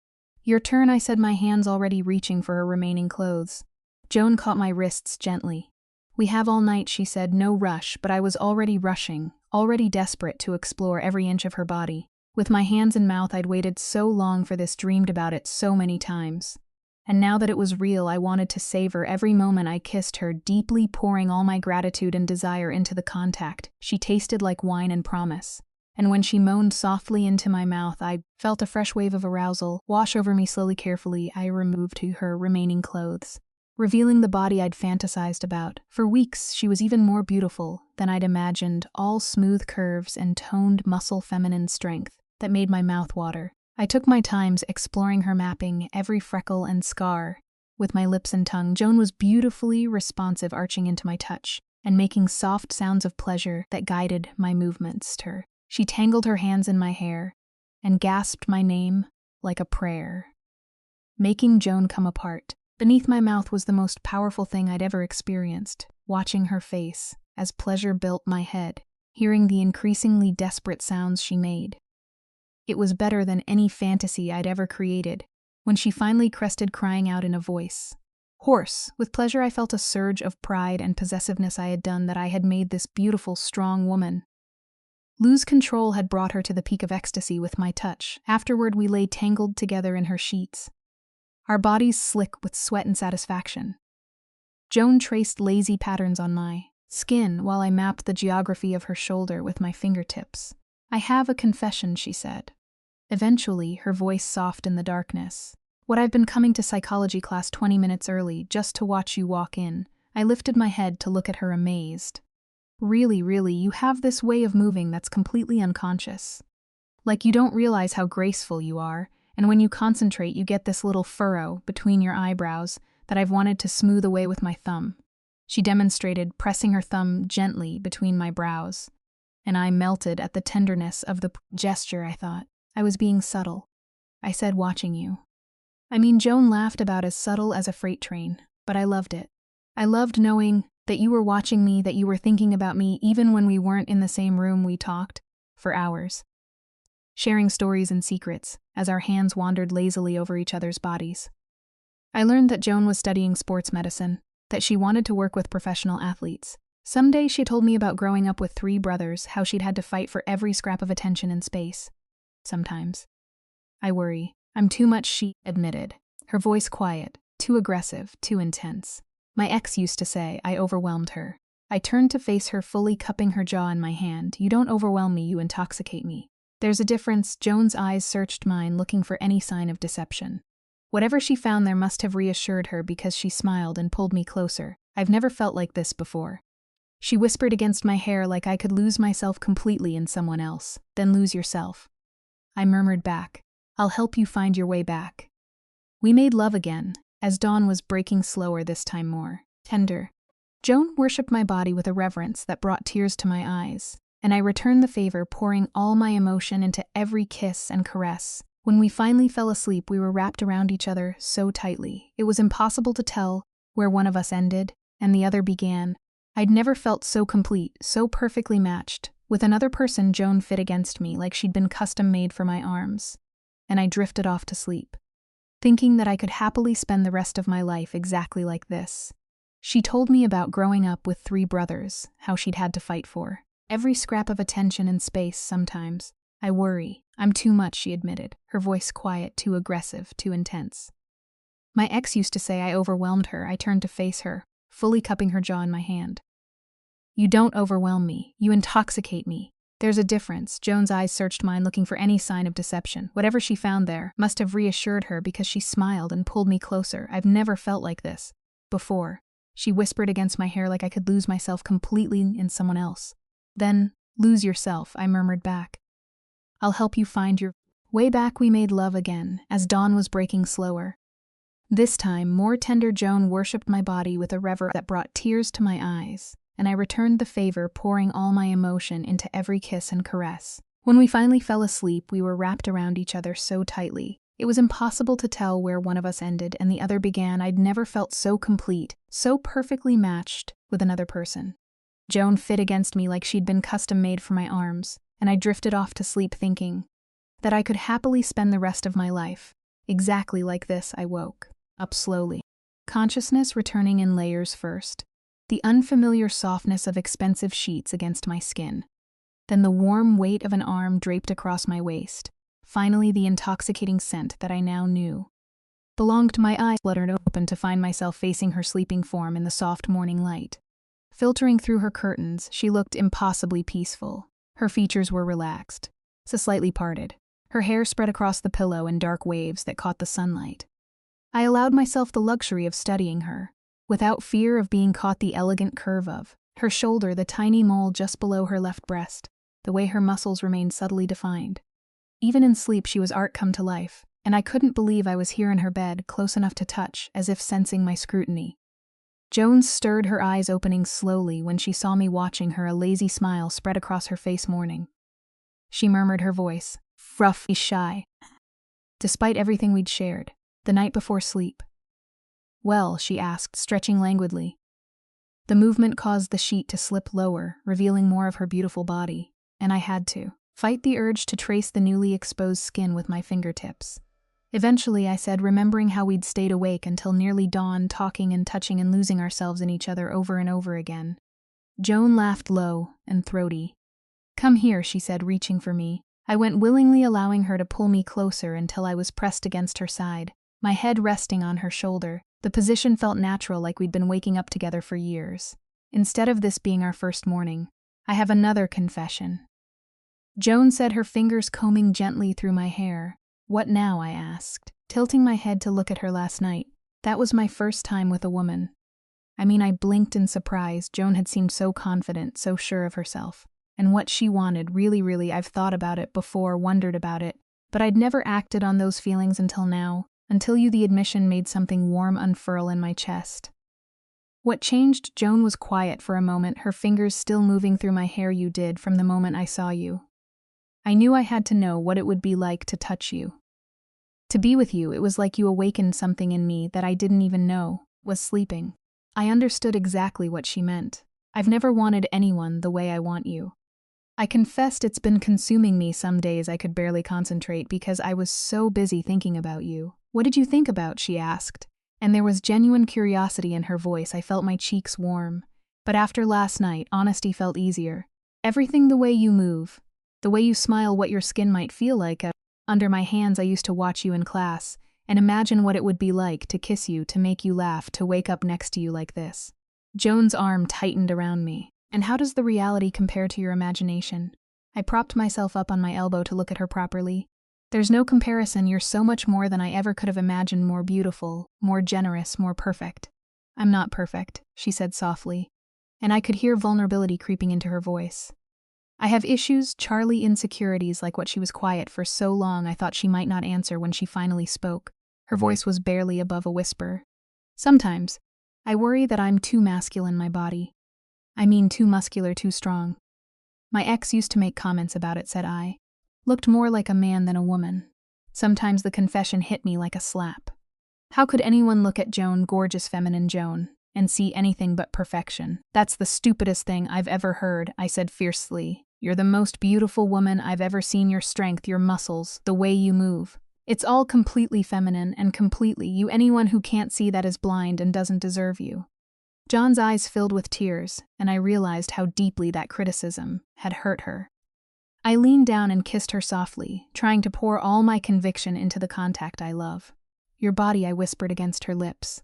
"Your turn," I said, my hands already reaching for her remaining clothes. Joan caught my wrists gently. "We have all night," she said, "no rush," but I was already rushing, already desperate to explore every inch of her body. With my hands and mouth, I'd waited so long for this, dreamed about it so many times. And now that it was real, I wanted to savor every moment I kissed her, deeply pouring all my gratitude and desire into the contact. She tasted like wine and promise. And when she moaned softly into my mouth, I felt a fresh wave of arousal wash over me slowly. Carefully, I removed her remaining clothes, revealing the body I'd fantasized about. For weeks, she was even more beautiful than I'd imagined, all smooth curves and toned muscle, feminine strength that made my mouth water. I took my times exploring her, mapping every freckle and scar with my lips and tongue. Joan was beautifully responsive, arching into my touch and making soft sounds of pleasure that guided my movements. She tangled her hands in my hair and gasped my name like a prayer, making Joan come apart. Beneath my mouth was the most powerful thing I'd ever experienced, watching her face as pleasure built my head, hearing the increasingly desperate sounds she made. It was better than any fantasy I'd ever created. When she finally crested, crying out in a voice hoarse with pleasure, I felt a surge of pride and possessiveness. I had done that. I had made this beautiful, strong woman lose control, had brought her to the peak of ecstasy with my touch. Afterward, we lay tangled together in her sheets, our bodies slick with sweat and satisfaction. Joan traced lazy patterns on my skin while I mapped the geography of her shoulder with my fingertips. "I have a confession," she said. Eventually, her voice soft in the darkness. "What, I've been coming to psychology class 20 minutes early just to watch you walk in." I lifted my head to look at her, amazed. Really, you have this way of moving that's completely unconscious. Like you don't realize how graceful you are, and when you concentrate, you get this little furrow between your eyebrows that I've wanted to smooth away with my thumb." She demonstrated, pressing her thumb gently between my brows, and I melted at the tenderness of the gesture. I thought I was being subtle. I said, "Watching you." I mean, Joan laughed, about as subtle as a freight train, but I loved it. I loved knowing that you were watching me, that you were thinking about me, even when we weren't in the same room. We talked for hours, sharing stories and secrets as our hands wandered lazily over each other's bodies. I learned that Joan was studying sports medicine, that she wanted to work with professional athletes. Someday she told me about growing up with 3 brothers, how she'd had to fight for every scrap of attention in space. "Sometimes I worry I'm too much," she admitted, her voice quiet, too aggressive, too intense. My ex used to say I overwhelmed her. I turned to face her, fully cupping her jaw in my hand. "You don't overwhelm me, you intoxicate me." "There's a difference." Joan's eyes searched mine, looking for any sign of deception. Whatever she found there must have reassured her, because she smiled and pulled me closer. "I've never felt like this before." She whispered against my hair, like I could lose myself completely in someone else, then lose yourself. I murmured back, "I'll help you find your way back." We made love again, as dawn was breaking, slower, this time more tender. Joan worshipped my body with a reverence that brought tears to my eyes, and I returned the favor, pouring all my emotion into every kiss and caress. When we finally fell asleep, we were wrapped around each other so tightly, it was impossible to tell where one of us ended and the other began. I'd never felt so complete, so perfectly matched. With another person, Joan fit against me like she'd been custom-made for my arms, and I drifted off to sleep, thinking that I could happily spend the rest of my life exactly like this. She told me about growing up with 3 brothers, how she'd had to fight for every scrap of attention in space. "Sometimes I worry I'm too much," she admitted, her voice quiet, too aggressive, too intense. My ex used to say I overwhelmed her. I turned to face her, fully cupping her jaw in my hand. You don't overwhelm me. You intoxicate me. There's a difference. Joan's eyes searched mine, looking for any sign of deception. Whatever she found there must have reassured her because she smiled and pulled me closer. I've never felt like this before. She whispered against my hair like I could lose myself completely in someone else. Then, lose yourself, I murmured back. I'll help you find your... Way back we made love again, as dawn was breaking slower. This time, more tender Joan worshipped my body with a reverence that brought tears to my eyes, and I returned the favor, pouring all my emotion into every kiss and caress. When we finally fell asleep, we were wrapped around each other so tightly. It was impossible to tell where one of us ended and the other began. I'd never felt so complete, so perfectly matched with another person. Joan fit against me like she'd been custom-made for my arms, and I drifted off to sleep thinking that I could happily spend the rest of my life. Exactly like this, I woke up slowly. Consciousness returning in layers first. The unfamiliar softness of expensive sheets against my skin. Then the warm weight of an arm draped across my waist. Finally, the intoxicating scent that I now knew belonged to my eyes fluttered open to find myself facing her sleeping form in the soft morning light. Filtering through her curtains, she looked impossibly peaceful. Her features were relaxed, so slightly parted. Her hair spread across the pillow in dark waves that caught the sunlight. I allowed myself the luxury of studying her, without fear of being caught the elegant curve of her shoulder, the tiny mole just below her left breast, the way her muscles remained subtly defined. Even in sleep she was art come to life, and I couldn't believe I was here in her bed, close enough to touch, as if sensing my scrutiny. Joan stirred, her eyes opening slowly when she saw me watching her, a lazy smile spread across her face. Morning. She murmured, her voice rough, shy. Despite everything we'd shared, the night before sleep. Well, she asked, stretching languidly. The movement caused the sheet to slip lower, revealing more of her beautiful body, and I had to fight the urge to trace the newly exposed skin with my fingertips. Eventually, I said, remembering how we'd stayed awake until nearly dawn, talking and touching and losing ourselves in each other over and over again. Joan laughed low and throaty. Come here, she said, reaching for me. I went willingly, allowing her to pull me closer until I was pressed against her side, my head resting on her shoulder. The position felt natural, like we'd been waking up together for years. Instead of this being our first morning, I have another confession. Joan said, her fingers combing gently through my hair. What now? I asked, tilting my head to look at her. Last night. That was my first time with a woman. I blinked in surprise. Joan had seemed so confident, so sure of herself. And what she wanted, really, I've thought about it before, wondered about it, but I'd never acted on those feelings until now, until the admission made something warm unfurl in my chest. What changed? Joan was quiet for a moment, her fingers still moving through my hair. You did, from the moment I saw you. I knew I had to know what it would be like to touch you. To be with you, it was like you awakened something in me that I didn't even know was sleeping. I understood exactly what she meant. I've never wanted anyone the way I want you. I confessed it's been consuming me. Some days I could barely concentrate because I was so busy thinking about you. What did you think about? She asked, and there was genuine curiosity in her voice. I felt my cheeks warm. But after last night, honesty felt easier. Everything, the way you move, the way you smile, what your skin might feel like. Under my hands, I used to watch you in class and imagine what it would be like to kiss you, to make you laugh, to wake up next to you like this. Joan's arm tightened around me. And how does the reality compare to your imagination? I propped myself up on my elbow to look at her properly. There's no comparison. You're so much more than I ever could have imagined, more beautiful, more generous, more perfect. I'm not perfect, she said softly, and I could hear vulnerability creeping into her voice. I have issues, Charlie, insecurities. Like what? She was quiet for so long I thought she might not answer. When she finally spoke, her voice was barely above a whisper. Sometimes, I worry that I'm too masculine, my body. Too muscular, too strong. My ex used to make comments about it, said I. Looked more like a man than a woman. Sometimes the confession hit me like a slap. How could anyone look at Joan, gorgeous feminine Joan, and see anything but perfection? That's the stupidest thing I've ever heard, I said fiercely. You're the most beautiful woman I've ever seen. Your strength, your muscles, the way you move. It's all completely feminine and completely you. Anyone who can't see that is blind and doesn't deserve you. John's eyes filled with tears, and I realized how deeply that criticism had hurt her. I leaned down and kissed her softly, trying to pour all my conviction into the contact I love. Your body, I whispered against her lips.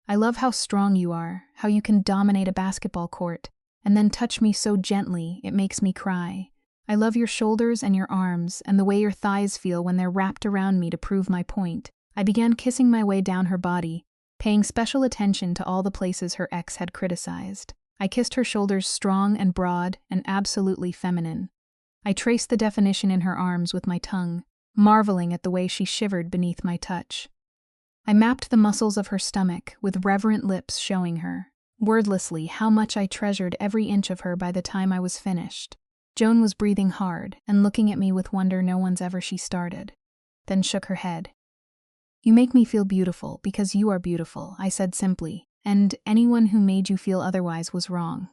I love how strong you are, how you can dominate a basketball court, and then touch me so gently it makes me cry. I love your shoulders and your arms, and the way your thighs feel when they're wrapped around me to prove my point. I began kissing my way down her body, paying special attention to all the places her ex had criticized. I kissed her shoulders strong and broad and absolutely feminine. I traced the definition in her arms with my tongue, marveling at the way she shivered beneath my touch. I mapped the muscles of her stomach, with reverent lips showing her, wordlessly, how much I treasured every inch of her by the time I was finished. Joan was breathing hard and looking at me with wonder no one's ever she started, then shook her head. You make me feel beautiful because you are beautiful, I said simply, and anyone who made you feel otherwise was wrong.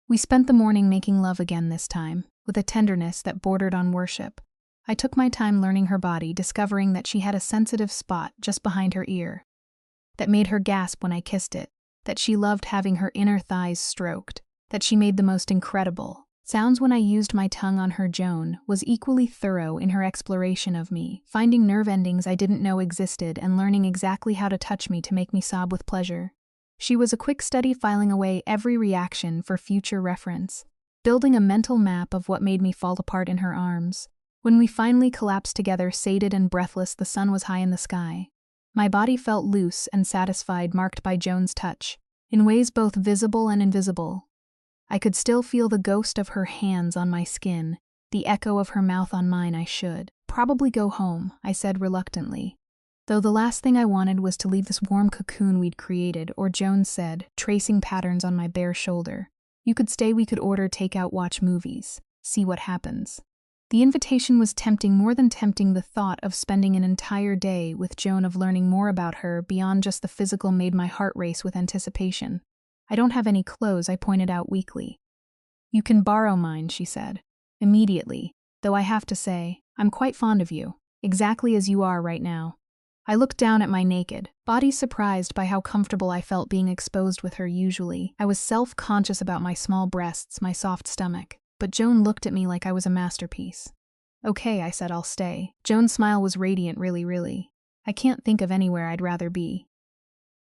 We spent the morning making love again this time, with a tenderness that bordered on worship. I took my time learning her body, discovering that she had a sensitive spot just behind her ear that made her gasp when I kissed it, that she loved having her inner thighs stroked, that she made the most incredible sounds when I used my tongue on her. Joan was equally thorough in her exploration of me, finding nerve endings I didn't know existed and learning exactly how to touch me to make me sob with pleasure. She was a quick study, filing away every reaction for future reference, building a mental map of what made me fall apart in her arms. When we finally collapsed together, sated and breathless, the sun was high in the sky. My body felt loose and satisfied, marked by Joan's touch, in ways both visible and invisible. I could still feel the ghost of her hands on my skin, the echo of her mouth on mine. I should probably go home, I said reluctantly, though the last thing I wanted was to leave this warm cocoon we'd created. Or Joan said, tracing patterns on my bare shoulder, you could stay, we could order takeout, watch movies, see what happens. The invitation was tempting, more than tempting. The thought of spending an entire day with Joan, of learning more about her beyond just the physical, made my heart race with anticipation. I don't have any clothes, I pointed out weakly. You can borrow mine, she said, immediately, though I have to say, I'm quite fond of you, exactly as you are right now. I looked down at my naked body, surprised by how comfortable I felt being exposed with her. Usually, I was self-conscious about my small breasts, my soft stomach, but Joan looked at me like I was a masterpiece. Okay, I said, I'll stay. Joan's smile was radiant. Really. I can't think of anywhere I'd rather be.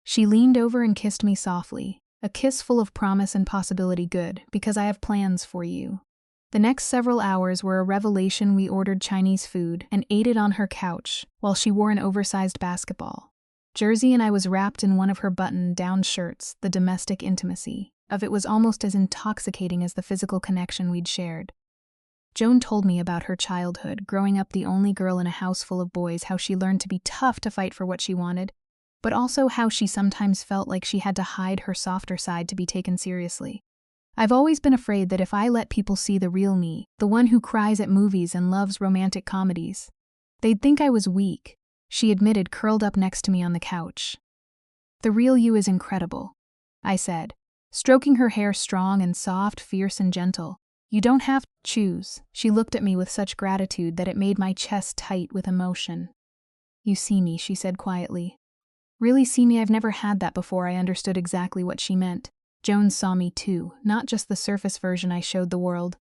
She leaned over and kissed me softly, a kiss full of promise and possibility. Good, because I have plans for you. The next several hours were a revelation. We ordered Chinese food and ate it on her couch while she wore an oversized basketball jersey and I was wrapped in one of her button-down shirts. The domestic intimacy of it was almost as intoxicating as the physical connection we'd shared. Joan told me about her childhood, growing up the only girl in a house full of boys, how she learned to be tough, to fight for what she wanted, but also how she sometimes felt like she had to hide her softer side to be taken seriously. I've always been afraid that if I let people see the real me, the one who cries at movies and loves romantic comedies, they'd think I was weak, she admitted, curled up next to me on the couch. The real you is incredible, I said, stroking her hair, strong and soft, fierce and gentle. You don't have to choose. She looked at me with such gratitude that it made my chest tight with emotion. You see me, she said quietly. Really see me? I've never had that before. I understood exactly what she meant. Joan saw me too, not just the surface version I showed the world,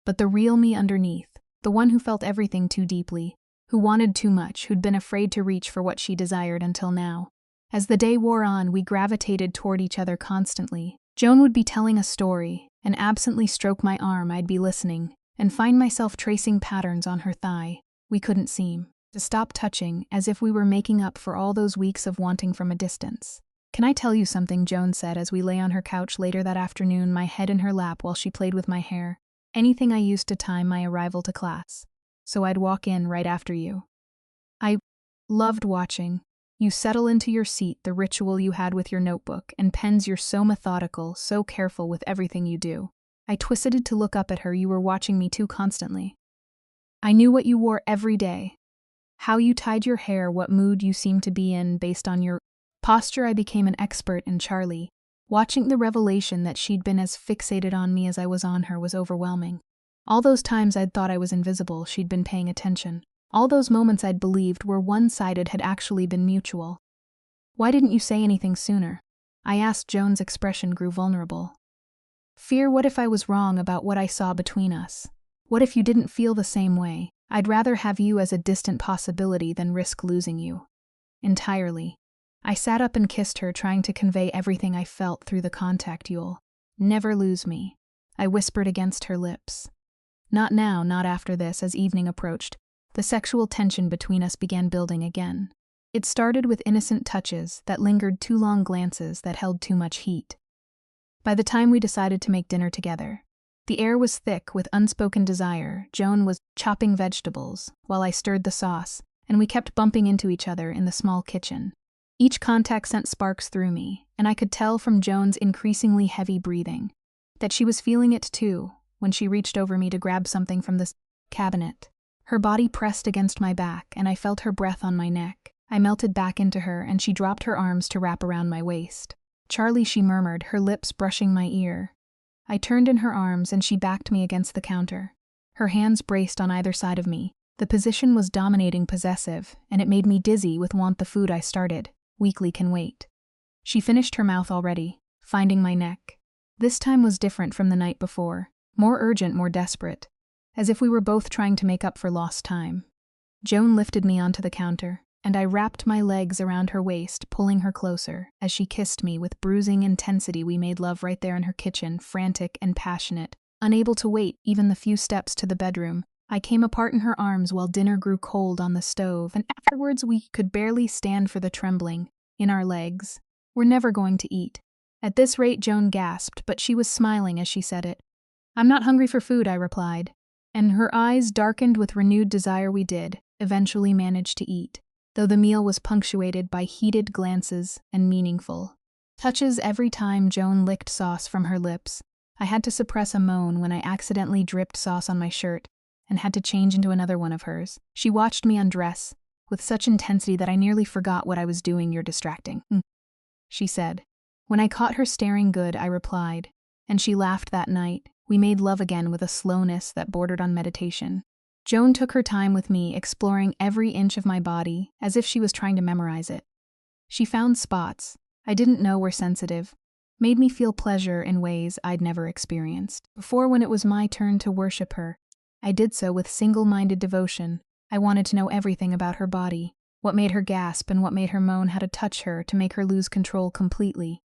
but the real me underneath, the one who felt everything too deeply, who wanted too much, who'd been afraid to reach for what she desired until now. As the day wore on, we gravitated toward each other constantly. Joan would be telling a story and absently stroke my arm. I'd be listening and find myself tracing patterns on her thigh. We couldn't seem to stop touching, as if we were making up for all those weeks of wanting from a distance. Can I tell you something? Joan said as we lay on her couch later that afternoon, my head in her lap while she played with my hair. Anything I used to time my arrival to class, so I'd walk in right after you. I loved watching you settle into your seat, the ritual you had with your notebook and pens. You're so methodical, so careful with everything you do. I twisted to look up at her. You were watching me too constantly. I knew what you wore every day, how you tied your hair, what mood you seemed to be in based on your posture. I became an expert in Charlie. Watching the revelation that she'd been as fixated on me as I was on her was overwhelming. All those times I'd thought I was invisible, she'd been paying attention. All those moments I'd believed were one-sided had actually been mutual. Why didn't you say anything sooner? I asked. Joan's expression grew vulnerable. Fear. What if I was wrong about what I saw between us? What if you didn't feel the same way? I'd rather have you as a distant possibility than risk losing you. entirely. I sat up and kissed her, trying to convey everything I felt through the contact. "You'll never lose me," I whispered against her lips. Not now, not after this. As evening approached, the sexual tension between us began building again. It started with innocent touches that lingered, too long glances that held too much heat. By the time we decided to make dinner together, the air was thick with unspoken desire. Joan was chopping vegetables while I stirred the sauce, and we kept bumping into each other in the small kitchen. Each contact sent sparks through me, and I could tell from Joan's increasingly heavy breathing that she was feeling it too when she reached over me to grab something from the cabinet. Her body pressed against my back, and I felt her breath on my neck. I melted back into her, and she dropped her arms to wrap around my waist. "Charlie," she murmured, her lips brushing my ear. I turned in her arms, and she backed me against the counter. Her hands braced on either side of me. The position was dominating, possessive, and it made me dizzy with want. The food I started weakly can wait. She finished her mouth already, finding my neck. This time was different from the night before, more urgent, more desperate, as if we were both trying to make up for lost time. Joan lifted me onto the counter, and I wrapped my legs around her waist, pulling her closer. As she kissed me with bruising intensity, we made love right there in her kitchen, frantic and passionate. Unable to wait even the few steps to the bedroom, I came apart in her arms while dinner grew cold on the stove, and afterwards we could barely stand for the trembling in our legs. "We're never going to eat." At this rate, Joan gasped, but she was smiling as she said it. "I'm not hungry for food," I replied, and her eyes darkened with renewed desire. We did eventually manage to eat, though the meal was punctuated by heated glances and meaningful touches every time Joan licked sauce from her lips. I had to suppress a moan when I accidentally dripped sauce on my shirt and had to change into another one of hers. She watched me undress with such intensity that I nearly forgot what I was doing. "You're distracting," she said. When I caught her staring good, I replied, and she laughed. That night, we made love again with a slowness that bordered on meditation. Joan took her time with me, exploring every inch of my body as if she was trying to memorize it. She found spots I didn't know were sensitive, made me feel pleasure in ways I'd never experienced before. When it was my turn to worship her, I did so with single-minded devotion. I wanted to know everything about her body, what made her gasp and what made her moan, how to touch her to make her lose control completely.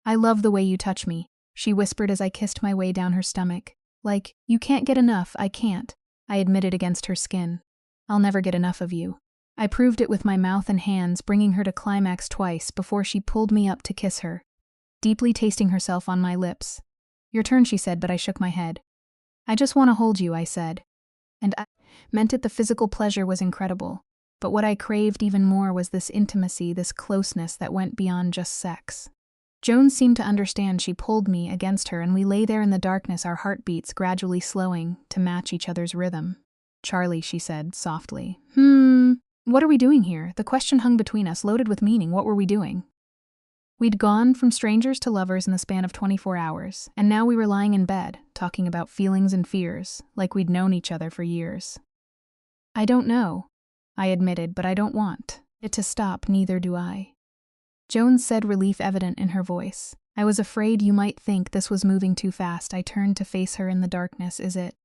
"I love the way you touch me," she whispered as I kissed my way down her stomach. "Like, you can't get enough." "I can't," I admitted against her skin. "I'll never get enough of you." I proved it with my mouth and hands, bringing her to climax twice before she pulled me up to kiss her, deeply tasting herself on my lips. "Your turn," she said, but I shook my head. "I just want to hold you," I said. And I meant it. The physical pleasure was incredible, but what I craved even more was this intimacy, this closeness that went beyond just sex. Joan seemed to understand. She pulled me against her, and we lay there in the darkness, our heartbeats gradually slowing to match each other's rhythm. "Charlie," she said softly. What are we doing here?" The question hung between us, loaded with meaning. What were we doing? We'd gone from strangers to lovers in the span of 24 hours, and now we were lying in bed, talking about feelings and fears, like we'd known each other for years. "I don't know," I admitted, "but I don't want it to stop." "Neither do I," Joan said, relief evident in her voice. "I was afraid you might think this was moving too fast." I turned to face her in the darkness. "Is it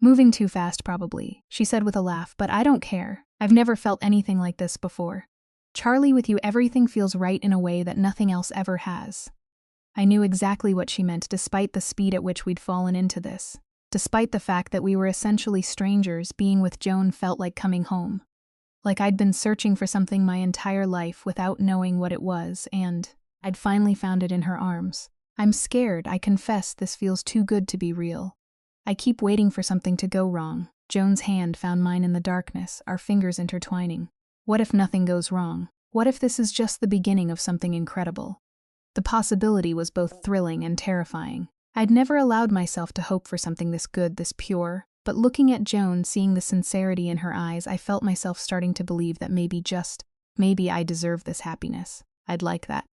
moving too fast?" "Probably," she said with a laugh, "but I don't care. I've never felt anything like this before. Charlie, with you everything feels right in a way that nothing else ever has." I knew exactly what she meant, despite the speed at which we'd fallen into this. Despite the fact that we were essentially strangers, being with Joan felt like coming home. Like I'd been searching for something my entire life without knowing what it was, and I'd finally found it in her arms. "I'm scared, I confess. This feels too good to be real. I keep waiting for something to go wrong." Joan's hand found mine in the darkness, our fingers intertwining. What if nothing goes wrong? What if this is just the beginning of something incredible? The possibility was both thrilling and terrifying. I'd never allowed myself to hope for something this good, this pure, but looking at Joan, seeing the sincerity in her eyes, I felt myself starting to believe that maybe I deserved this happiness. I'd like that.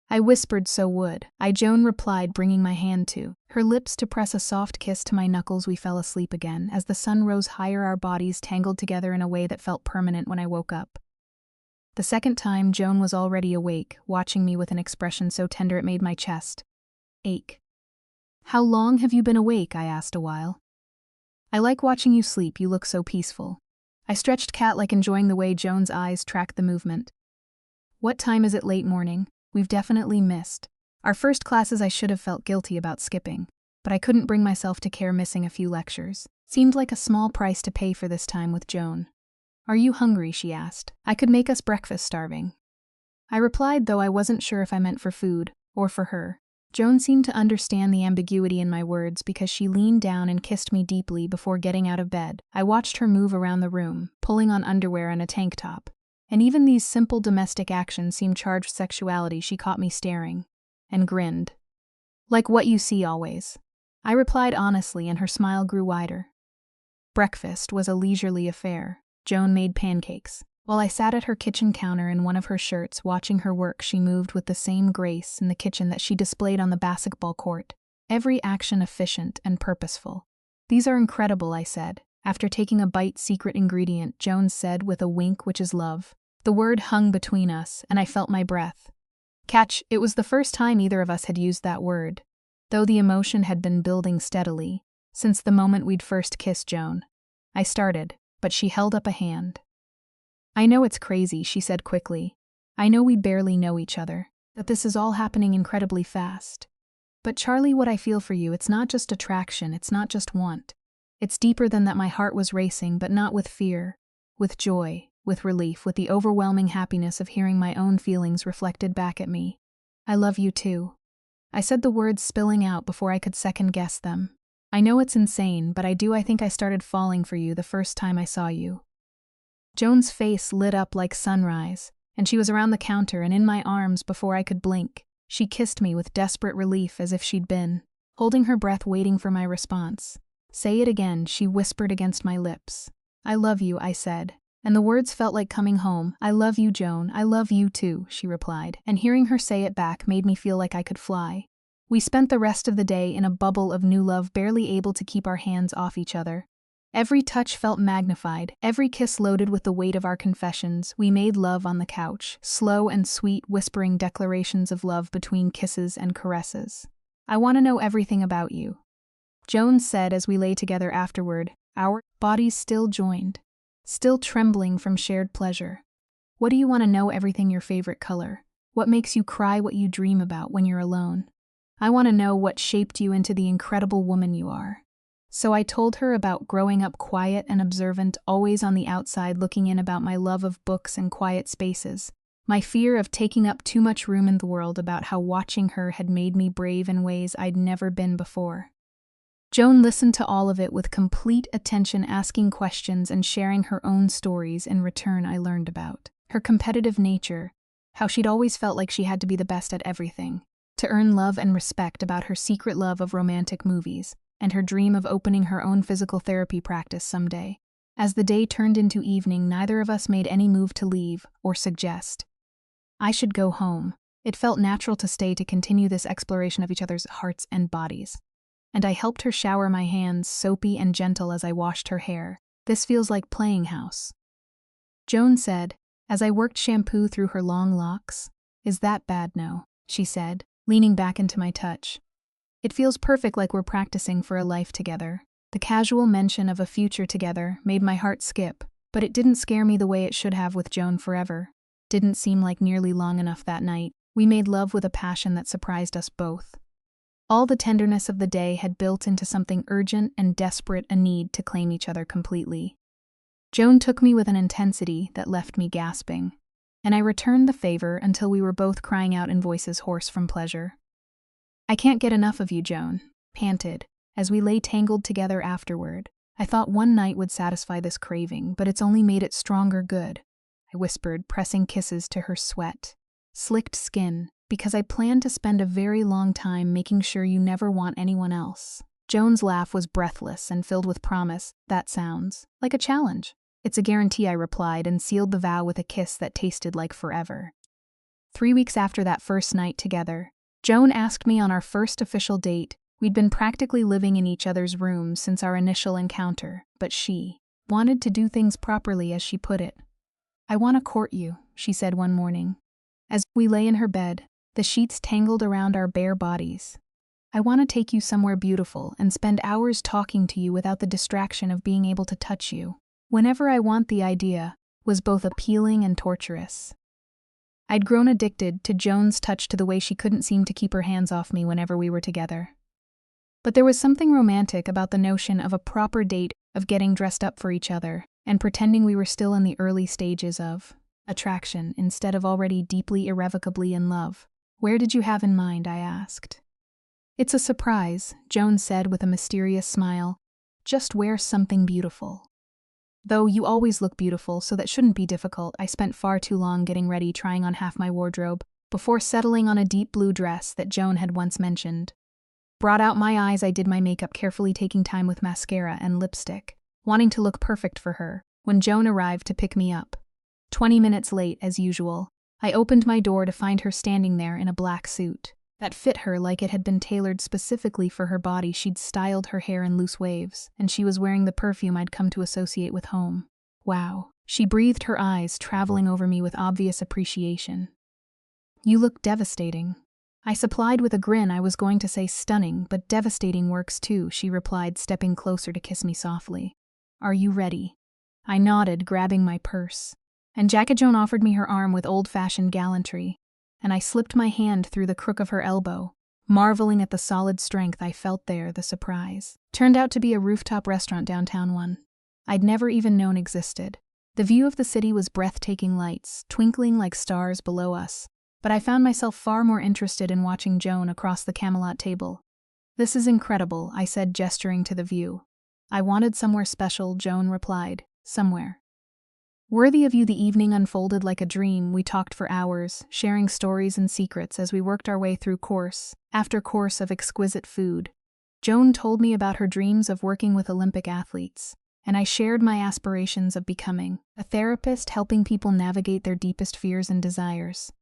I whispered, "So would I." Joan replied, bringing my hand to her lips to press a soft kiss to my knuckles. We fell asleep again. As the sun rose higher, our bodies tangled together in a way that felt permanent. When I woke up the second time, Joan was already awake, watching me with an expression so tender it made my chest ache. "How long have you been awake?" I asked. "A while." "I like watching you sleep. You look so peaceful." I stretched cat-like, enjoying the way Joan's eyes tracked the movement. What time is it? Late morning. We've definitely missed our first classes. I should have felt guilty about skipping, but I couldn't bring myself to care missing a few lectures. Seemed like a small price to pay for this time with Joan. Are you hungry? She asked. I could make us breakfast, starving. I replied, though I wasn't sure if I meant for food or for her. Joan seemed to understand the ambiguity in my words because she leaned down and kissed me deeply before getting out of bed. I watched her move around the room, pulling on underwear and a tank top. And even these simple domestic actions seemed charged with sexuality. She caught me staring and grinned. Like what you see always. I replied honestly, and her smile grew wider. Breakfast was a leisurely affair. Joan made pancakes. While I sat at her kitchen counter in one of her shirts watching her work, she moved with the same grace in the kitchen that she displayed on the basketball court, every action efficient and purposeful. These are incredible, I said. After taking a bite, secret ingredient, Joan said with a wink, which is love. The word hung between us, and I felt my breath. Catch, it was the first time either of us had used that word, though the emotion had been building steadily, since the moment we'd first kissed Joan. I started, but she held up a hand. I know it's crazy, she said quickly. I know we barely know each other, that this is all happening incredibly fast. But Charlie, what I feel for you, it's not just attraction, it's not just want. It's deeper than that. My heart was racing, but not with fear, with joy, with relief, with the overwhelming happiness of hearing my own feelings reflected back at me. I love you too. I said the words spilling out before I could second-guess them. I know it's insane, but I do. I think I started falling for you the first time I saw you. Joan's face lit up like sunrise, and she was around the counter and in my arms before I could blink. She kissed me with desperate relief, as if she'd been holding her breath, waiting for my response. Say it again, she whispered against my lips. I love you, I said, and the words felt like coming home. I love you, Joan, I love you too, she replied, and hearing her say it back made me feel like I could fly. We spent the rest of the day in a bubble of new love, barely able to keep our hands off each other. Every touch felt magnified, every kiss loaded with the weight of our confessions. We made love on the couch, slow and sweet, whispering declarations of love between kisses and caresses. I want to know everything about you, Joan said as we lay together afterward, our bodies still joined, still trembling from shared pleasure. What do you want to know? Everything. Your favorite color. What makes you cry? What you dream about when you're alone. I want to know what shaped you into the incredible woman you are. So I told her about growing up quiet and observant, always on the outside looking in, about my love of books and quiet spaces, my fear of taking up too much room in the world, about how watching her had made me brave in ways I'd never been before. Joan listened to all of it with complete attention, asking questions and sharing her own stories. In return, I learned about her competitive nature, how she'd always felt like she had to be the best at everything, to earn love and respect, about her secret love of romantic movies, and her dream of opening her own physical therapy practice someday. As the day turned into evening, neither of us made any move to leave or suggest I should go home. It felt natural to stay to continue this exploration of each other's hearts and bodies. And I helped her shower my hands, soapy and gentle, as I washed her hair. This feels like playing house, Joan said, as I worked shampoo through her long locks. Is that bad? No, she said, leaning back into my touch. It feels perfect, like we're practicing for a life together. The casual mention of a future together made my heart skip, but it didn't scare me the way it should have with Joan. Forever didn't seem like nearly long enough that night. We made love with a passion that surprised us both. All the tenderness of the day had built into something urgent and desperate, a need to claim each other completely. Joan took me with an intensity that left me gasping, and I returned the favor until we were both crying out in voices hoarse from pleasure. I can't get enough of you, Joan panted, as we lay tangled together afterward. I thought one night would satisfy this craving, but it's only made it stronger. Good, I whispered, pressing kisses to her slicked skin, because I plan to spend a very long time making sure you never want anyone else. Joan's laugh was breathless and filled with promise. That sounds like a challenge. It's a guarantee, I replied, and sealed the vow with a kiss that tasted like forever. 3 weeks after that first night together, Joan asked me on our first official date. We'd been practically living in each other's rooms since our initial encounter, but she wanted to do things properly, as she put it. I want to court you, she said one morning, as we lay in her bed, the sheets tangled around our bare bodies. I want to take you somewhere beautiful and spend hours talking to you without the distraction of being able to touch you. Whenever I want the idea was both appealing and torturous. I'd grown addicted to Joan's touch, to the way she couldn't seem to keep her hands off me whenever we were together. But there was something romantic about the notion of a proper date, of getting dressed up for each other, and pretending we were still in the early stages of attraction instead of already deeply, irrevocably in love. "Where did you have in mind?" I asked. "It's a surprise," Joan said with a mysterious smile. "Just wear something beautiful. Though you always look beautiful, so that shouldn't be difficult." I spent far too long getting ready, trying on half my wardrobe, before settling on a deep blue dress that Joan had once mentioned. Brought out my eyes, I did my makeup, carefully taking time with mascara and lipstick, wanting to look perfect for her, when Joan arrived to pick me up. 20 minutes late, as usual. I opened my door to find her standing there in a black suit that fit her like it had been tailored specifically for her body. She'd styled her hair in loose waves, and she was wearing the perfume I'd come to associate with home. "Wow," she breathed, her eyes traveling over me with obvious appreciation. "You look devastating." I supplied with a grin. I was going to say stunning, but devastating works too, she replied, stepping closer to kiss me softly. "Are you ready?" I nodded, grabbing my purse and jacket. Joan offered me her arm with old-fashioned gallantry, and I slipped my hand through the crook of her elbow, marveling at the solid strength I felt there. The surprise turned out to be a rooftop restaurant downtown, one I'd never even known existed. The view of the city was breathtaking, lights twinkling like stars below us, but I found myself far more interested in watching Joan across the Camelot table. "This is incredible," I said, gesturing to the view. "I wanted somewhere special," Joan replied. "Somewhere worthy of you." The evening unfolded like a dream. We talked for hours, sharing stories and secrets as we worked our way through course after course of exquisite food. Joan told me about her dreams of working with Olympic athletes, and I shared my aspirations of becoming a therapist, helping people navigate their deepest fears and desires.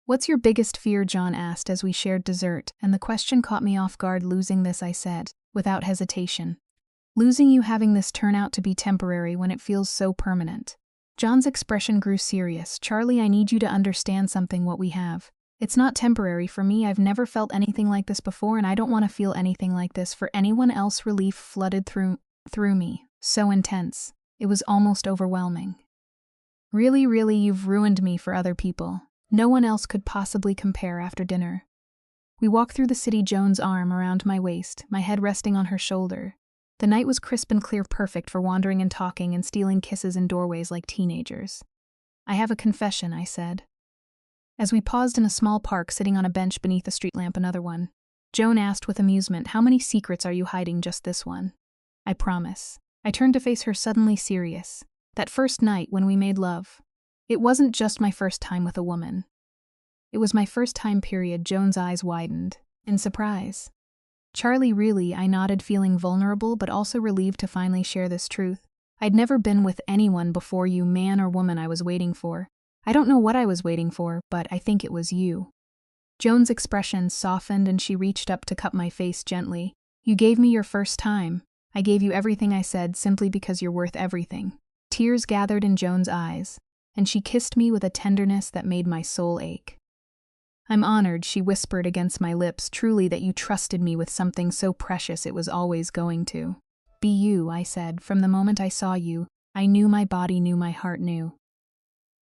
"What's your biggest fear?" Joan asked as we shared dessert, and the question caught me off guard. "Losing this," I said, without hesitation. "Losing you, having this turn out to be temporary when it feels so permanent." John's expression grew serious. "Charlie, I need you to understand something. What we have, it's not temporary. For me, I've never felt anything like this before, and I don't want to feel anything like this for anyone else." Relief flooded through me, so intense, it was almost overwhelming. Really, you've ruined me for other people. No one else could possibly compare." After dinner, we walked through the city, Joan's arm around my waist, my head resting on her shoulder. The night was crisp and clear, perfect for wandering and talking and stealing kisses in doorways like teenagers. "I have a confession," I said, as we paused in a small park, sitting on a bench beneath a street lamp. "Another one?" Joan asked with amusement. "How many secrets are you hiding?" "Just this one, I promise." I turned to face her, suddenly serious. "That first night when we made love, it wasn't just my first time with a woman. It was my first time, period." Joan's eyes widened in surprise. "Charlie, really?" I nodded, feeling vulnerable but also relieved to finally share this truth. "I'd never been with anyone before you, man or woman. I was waiting for. I don't know what I was waiting for, but I think it was you." Joan's expression softened and she reached up to cup my face gently. "You gave me your first time. I gave you everything," I said, "simply because you're worth everything." Tears gathered in Joan's eyes, and she kissed me with a tenderness that made my soul ache. "I'm honored," she whispered against my lips, "truly, that you trusted me with something so precious. It was always going to be you," I said. "From the moment I saw you, I knew, my body knew, my heart knew."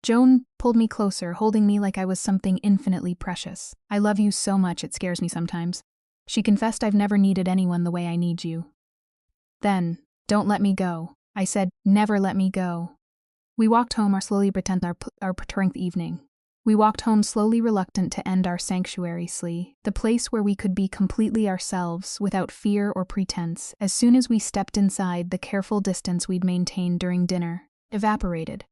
Joan pulled me closer, holding me like I was something infinitely precious. "I love you so much, it scares me sometimes," she confessed. "I've never needed anyone the way I need you." "Then, don't let me go," I said. "Never let me go." We walked home, our perturbing evening. We walked home slowly, reluctant to end our sanctuary, the place where we could be completely ourselves, without fear or pretense. As soon as we stepped inside, the careful distance we'd maintained during dinner evaporated.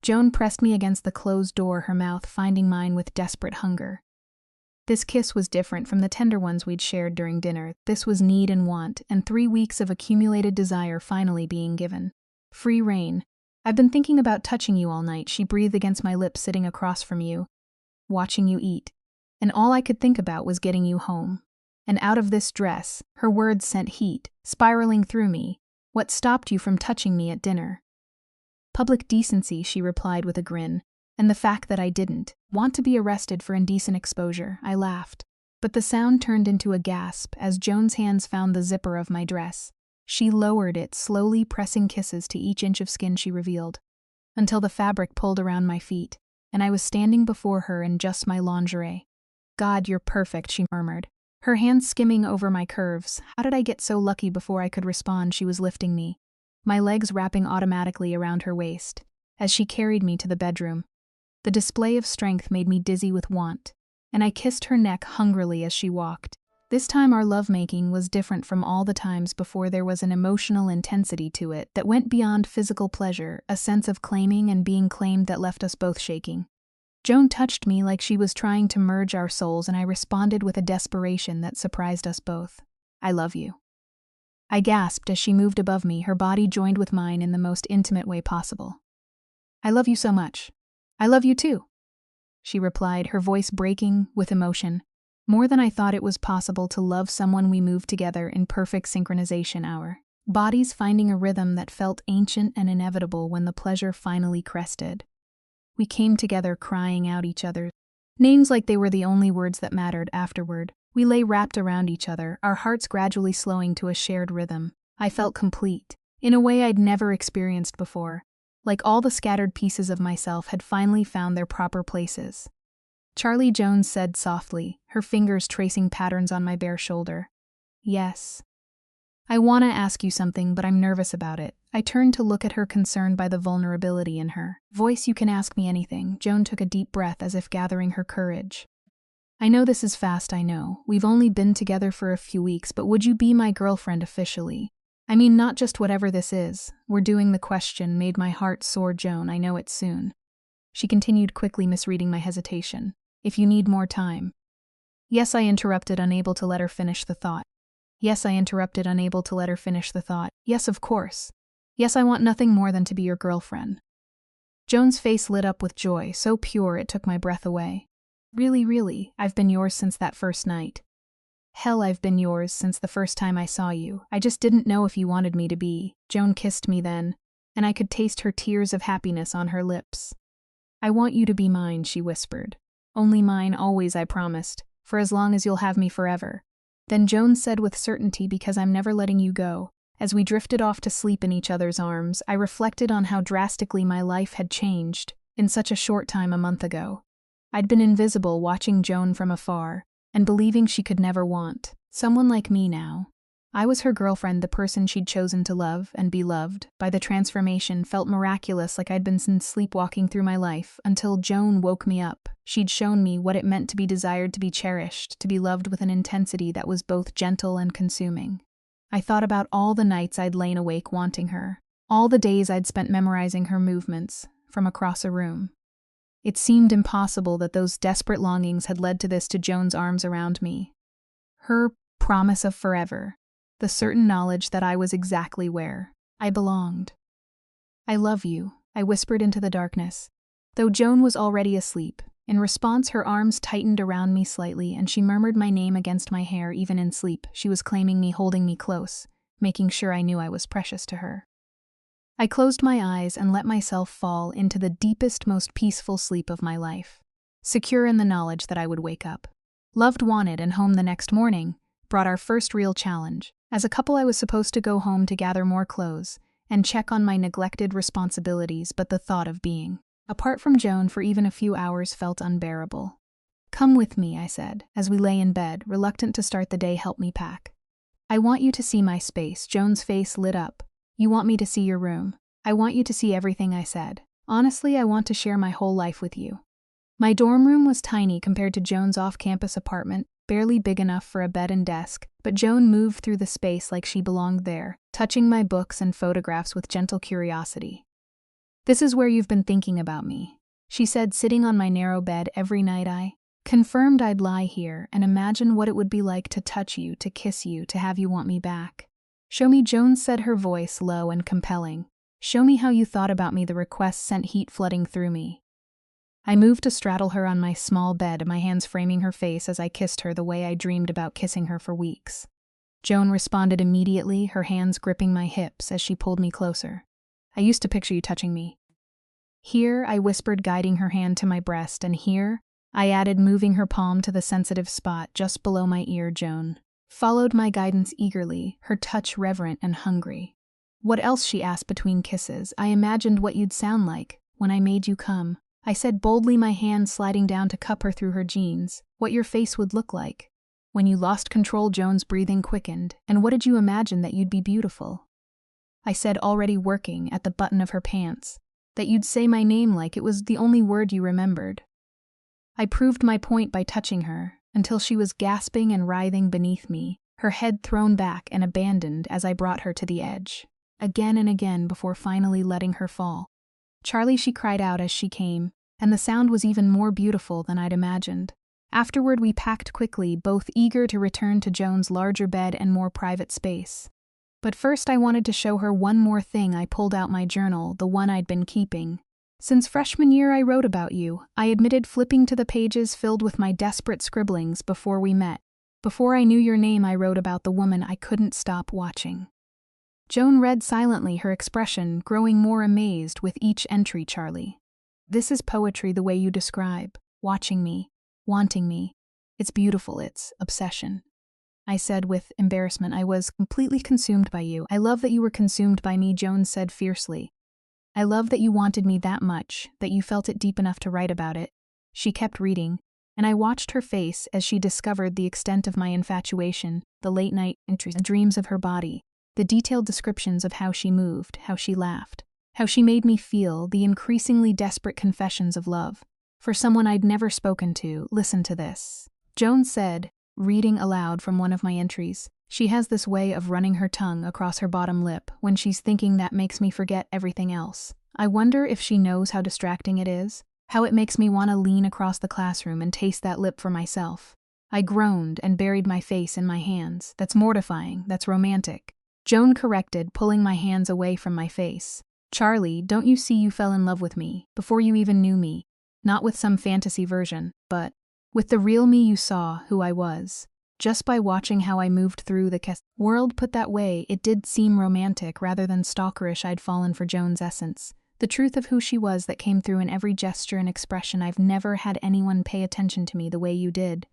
Joan pressed me against the closed door, her mouth finding mine with desperate hunger. This kiss was different from the tender ones we'd shared during dinner. This was need and want, and 3 weeks of accumulated desire finally being given free rein. "I've been thinking about touching you all night," she breathed against my lips, sitting across from you, watching you eat. "And all I could think about was getting you home. And out of this dress." Her words sent heat spiraling through me. "What stopped you from touching me at dinner?" "Public decency," she replied with a grin, "and the fact that I didn't want to be arrested for indecent exposure." I laughed, but the sound turned into a gasp as Joan's hands found the zipper of my dress. She lowered it, slowly pressing kisses to each inch of skin she revealed, until the fabric pulled around my feet, and I was standing before her in just my lingerie. "God, you're perfect," she murmured, her hands skimming over my curves. How did I get so lucky? Before I could respond, she was lifting me, my legs wrapping automatically around her waist, as she carried me to the bedroom. The display of strength made me dizzy with want, and I kissed her neck hungrily as she walked. This time our lovemaking was different from all the times before. There was an emotional intensity to it that went beyond physical pleasure, a sense of claiming and being claimed that left us both shaking. Joan touched me like she was trying to merge our souls, and I responded with a desperation that surprised us both. "I love you." I gasped as she moved above me, her body joined with mine in the most intimate way possible. "I love you so much." "I love you too," she replied, her voice breaking with emotion. More than I thought it was possible to love someone. We moved together in perfect synchronization, our bodies finding a rhythm that felt ancient and inevitable. When the pleasure finally crested, we came together crying out each other's names like they were the only words that mattered. Afterward, we lay wrapped around each other, our hearts gradually slowing to a shared rhythm. I felt complete, in a way I'd never experienced before, like all the scattered pieces of myself had finally found their proper places. Charlie, Joan said softly, her fingers tracing patterns on my bare shoulder. "Yes. I want to ask you something, but I'm nervous about it." I turned to look at her, concerned by the vulnerability in her voice. "You can ask me anything." Joan took a deep breath as if gathering her courage. "I know this is fast, I know. We've only been together for a few weeks, but would you be my girlfriend officially? I mean, not just whatever this is. We're doing." The question made my heart soar. "Joan, I know it soon," she continued, quickly misreading my hesitation. "If you need more time." "Yes," I interrupted, unable to let her finish the thought. "Yes," of course. Yes, I want nothing more than to be your girlfriend." Joan's face lit up with joy, so pure it took my breath away. "Really, really, I've been yours since that first night. Hell, I've been yours since the first time I saw you. I just didn't know if you wanted me to be." Joan kissed me then, and I could taste her tears of happiness on her lips. "I want you to be mine," she whispered. "Only mine, always, I promised, for as long as you'll have me forever." Then Joan said with certainty, "Because I'm never letting you go." As we drifted off to sleep in each other's arms, I reflected on how drastically my life had changed in such a short time. A month ago, I'd been invisible, watching Joan from afar, and believing she could never want someone like me. Now I was her girlfriend, the person she'd chosen to love and be loved. By the transformation felt miraculous, like I'd been sleepwalking through my life, until Joan woke me up. She'd shown me what it meant to be desired, to be cherished, to be loved with an intensity that was both gentle and consuming. I thought about all the nights I'd lain awake wanting her, all the days I'd spent memorizing her movements from across a room. It seemed impossible that those desperate longings had led to this, to Joan's arms around me, her promise of forever, the certain knowledge that I was exactly where I belonged. "I love you," I whispered into the darkness, though Joan was already asleep. In response, her arms tightened around me slightly, and she murmured my name against my hair. Even in sleep, she was claiming me, holding me close, making sure I knew I was precious to her. I closed my eyes and let myself fall into the deepest, most peaceful sleep of my life, secure in the knowledge that I would wake up loved, wanted, and home. The next morning brought our first real challenge. As a couple, I was supposed to go home to gather more clothes and check on my neglected responsibilities, but the thought of being apart from Joan for even a few hours felt unbearable. "Come with me," I said, as we lay in bed, reluctant to start the day. "Help me pack. I want you to see my space." Joan's face lit up. "You want me to see your room?" "I want you to see everything," I said. "Honestly, I want to share my whole life with you." My dorm room was tiny compared to Joan's off-campus apartment, barely big enough for a bed and desk, but Joan moved through the space like she belonged there, touching my books and photographs with gentle curiosity. "This is where you've been thinking about me," she said, sitting on my narrow bed every night. I confirmed I'd lie here and imagine what it would be like to touch you, to kiss you, to have you want me back. "Show me," Joan said, her voice low and compelling. "Show me how you thought about me." The request sent heat flooding through me. I moved to straddle her on my small bed, my hands framing her face as I kissed her the way I dreamed about kissing her for weeks. Joan responded immediately, her hands gripping my hips as she pulled me closer. "I used to picture you touching me." "Here," I whispered, guiding her hand to my breast, and "here," I added, moving her palm to the sensitive spot just below my ear. Joan followed my guidance eagerly, her touch reverent and hungry. What else, she asked between kisses. I imagined what you'd sound like when I made you come. I said boldly, my hand sliding down to cup her through her jeans. What your face would look like. When you lost control, Joan's breathing quickened. And what did you imagine? That you'd be beautiful? I said, already working at the button of her pants. That you'd say my name like it was the only word you remembered. I proved my point by touching her, until she was gasping and writhing beneath me, her head thrown back and abandoned as I brought her to the edge. Again and again before finally letting her fall. Charlie, she cried out as she came, and the sound was even more beautiful than I'd imagined. Afterward, we packed quickly, both eager to return to Joan's larger bed and more private space. But first I wanted to show her one more thing. I pulled out my journal, the one I'd been keeping. Since freshman year I wrote about you, I admitted, flipping to the pages filled with my desperate scribblings before we met. Before I knew your name, I wrote about the woman I couldn't stop watching. Joan read silently, her expression growing more amazed with each entry. Charlie, this is poetry the way you describe. Watching me, wanting me. It's beautiful, it's obsession. I said with embarrassment. I was completely consumed by you. I love that you were consumed by me, Joan said fiercely. I love that you wanted me that much, that you felt it deep enough to write about it. She kept reading, and I watched her face as she discovered the extent of my infatuation, the late-night dreams of her body, the detailed descriptions of how she moved, how she laughed, how she made me feel, the increasingly desperate confessions of love. For someone I'd never spoken to, listen to this. Joan said, reading aloud from one of my entries. She has this way of running her tongue across her bottom lip when she's thinking that makes me forget everything else. I wonder if she knows how distracting it is, how it makes me want to lean across the classroom and taste that lip for myself. I groaned and buried my face in my hands. That's mortifying, that's romantic. Joan corrected, pulling my hands away from my face. Charlie, don't you see you fell in love with me, before you even knew me? Not with some fantasy version, but with the real me. You saw who I was. Just by watching how I moved through the world. Put that way, it did seem romantic rather than stalkerish. I'd fallen for Joan's essence. The truth of who she was that came through in every gesture and expression. I've never had anyone pay attention to me the way you did.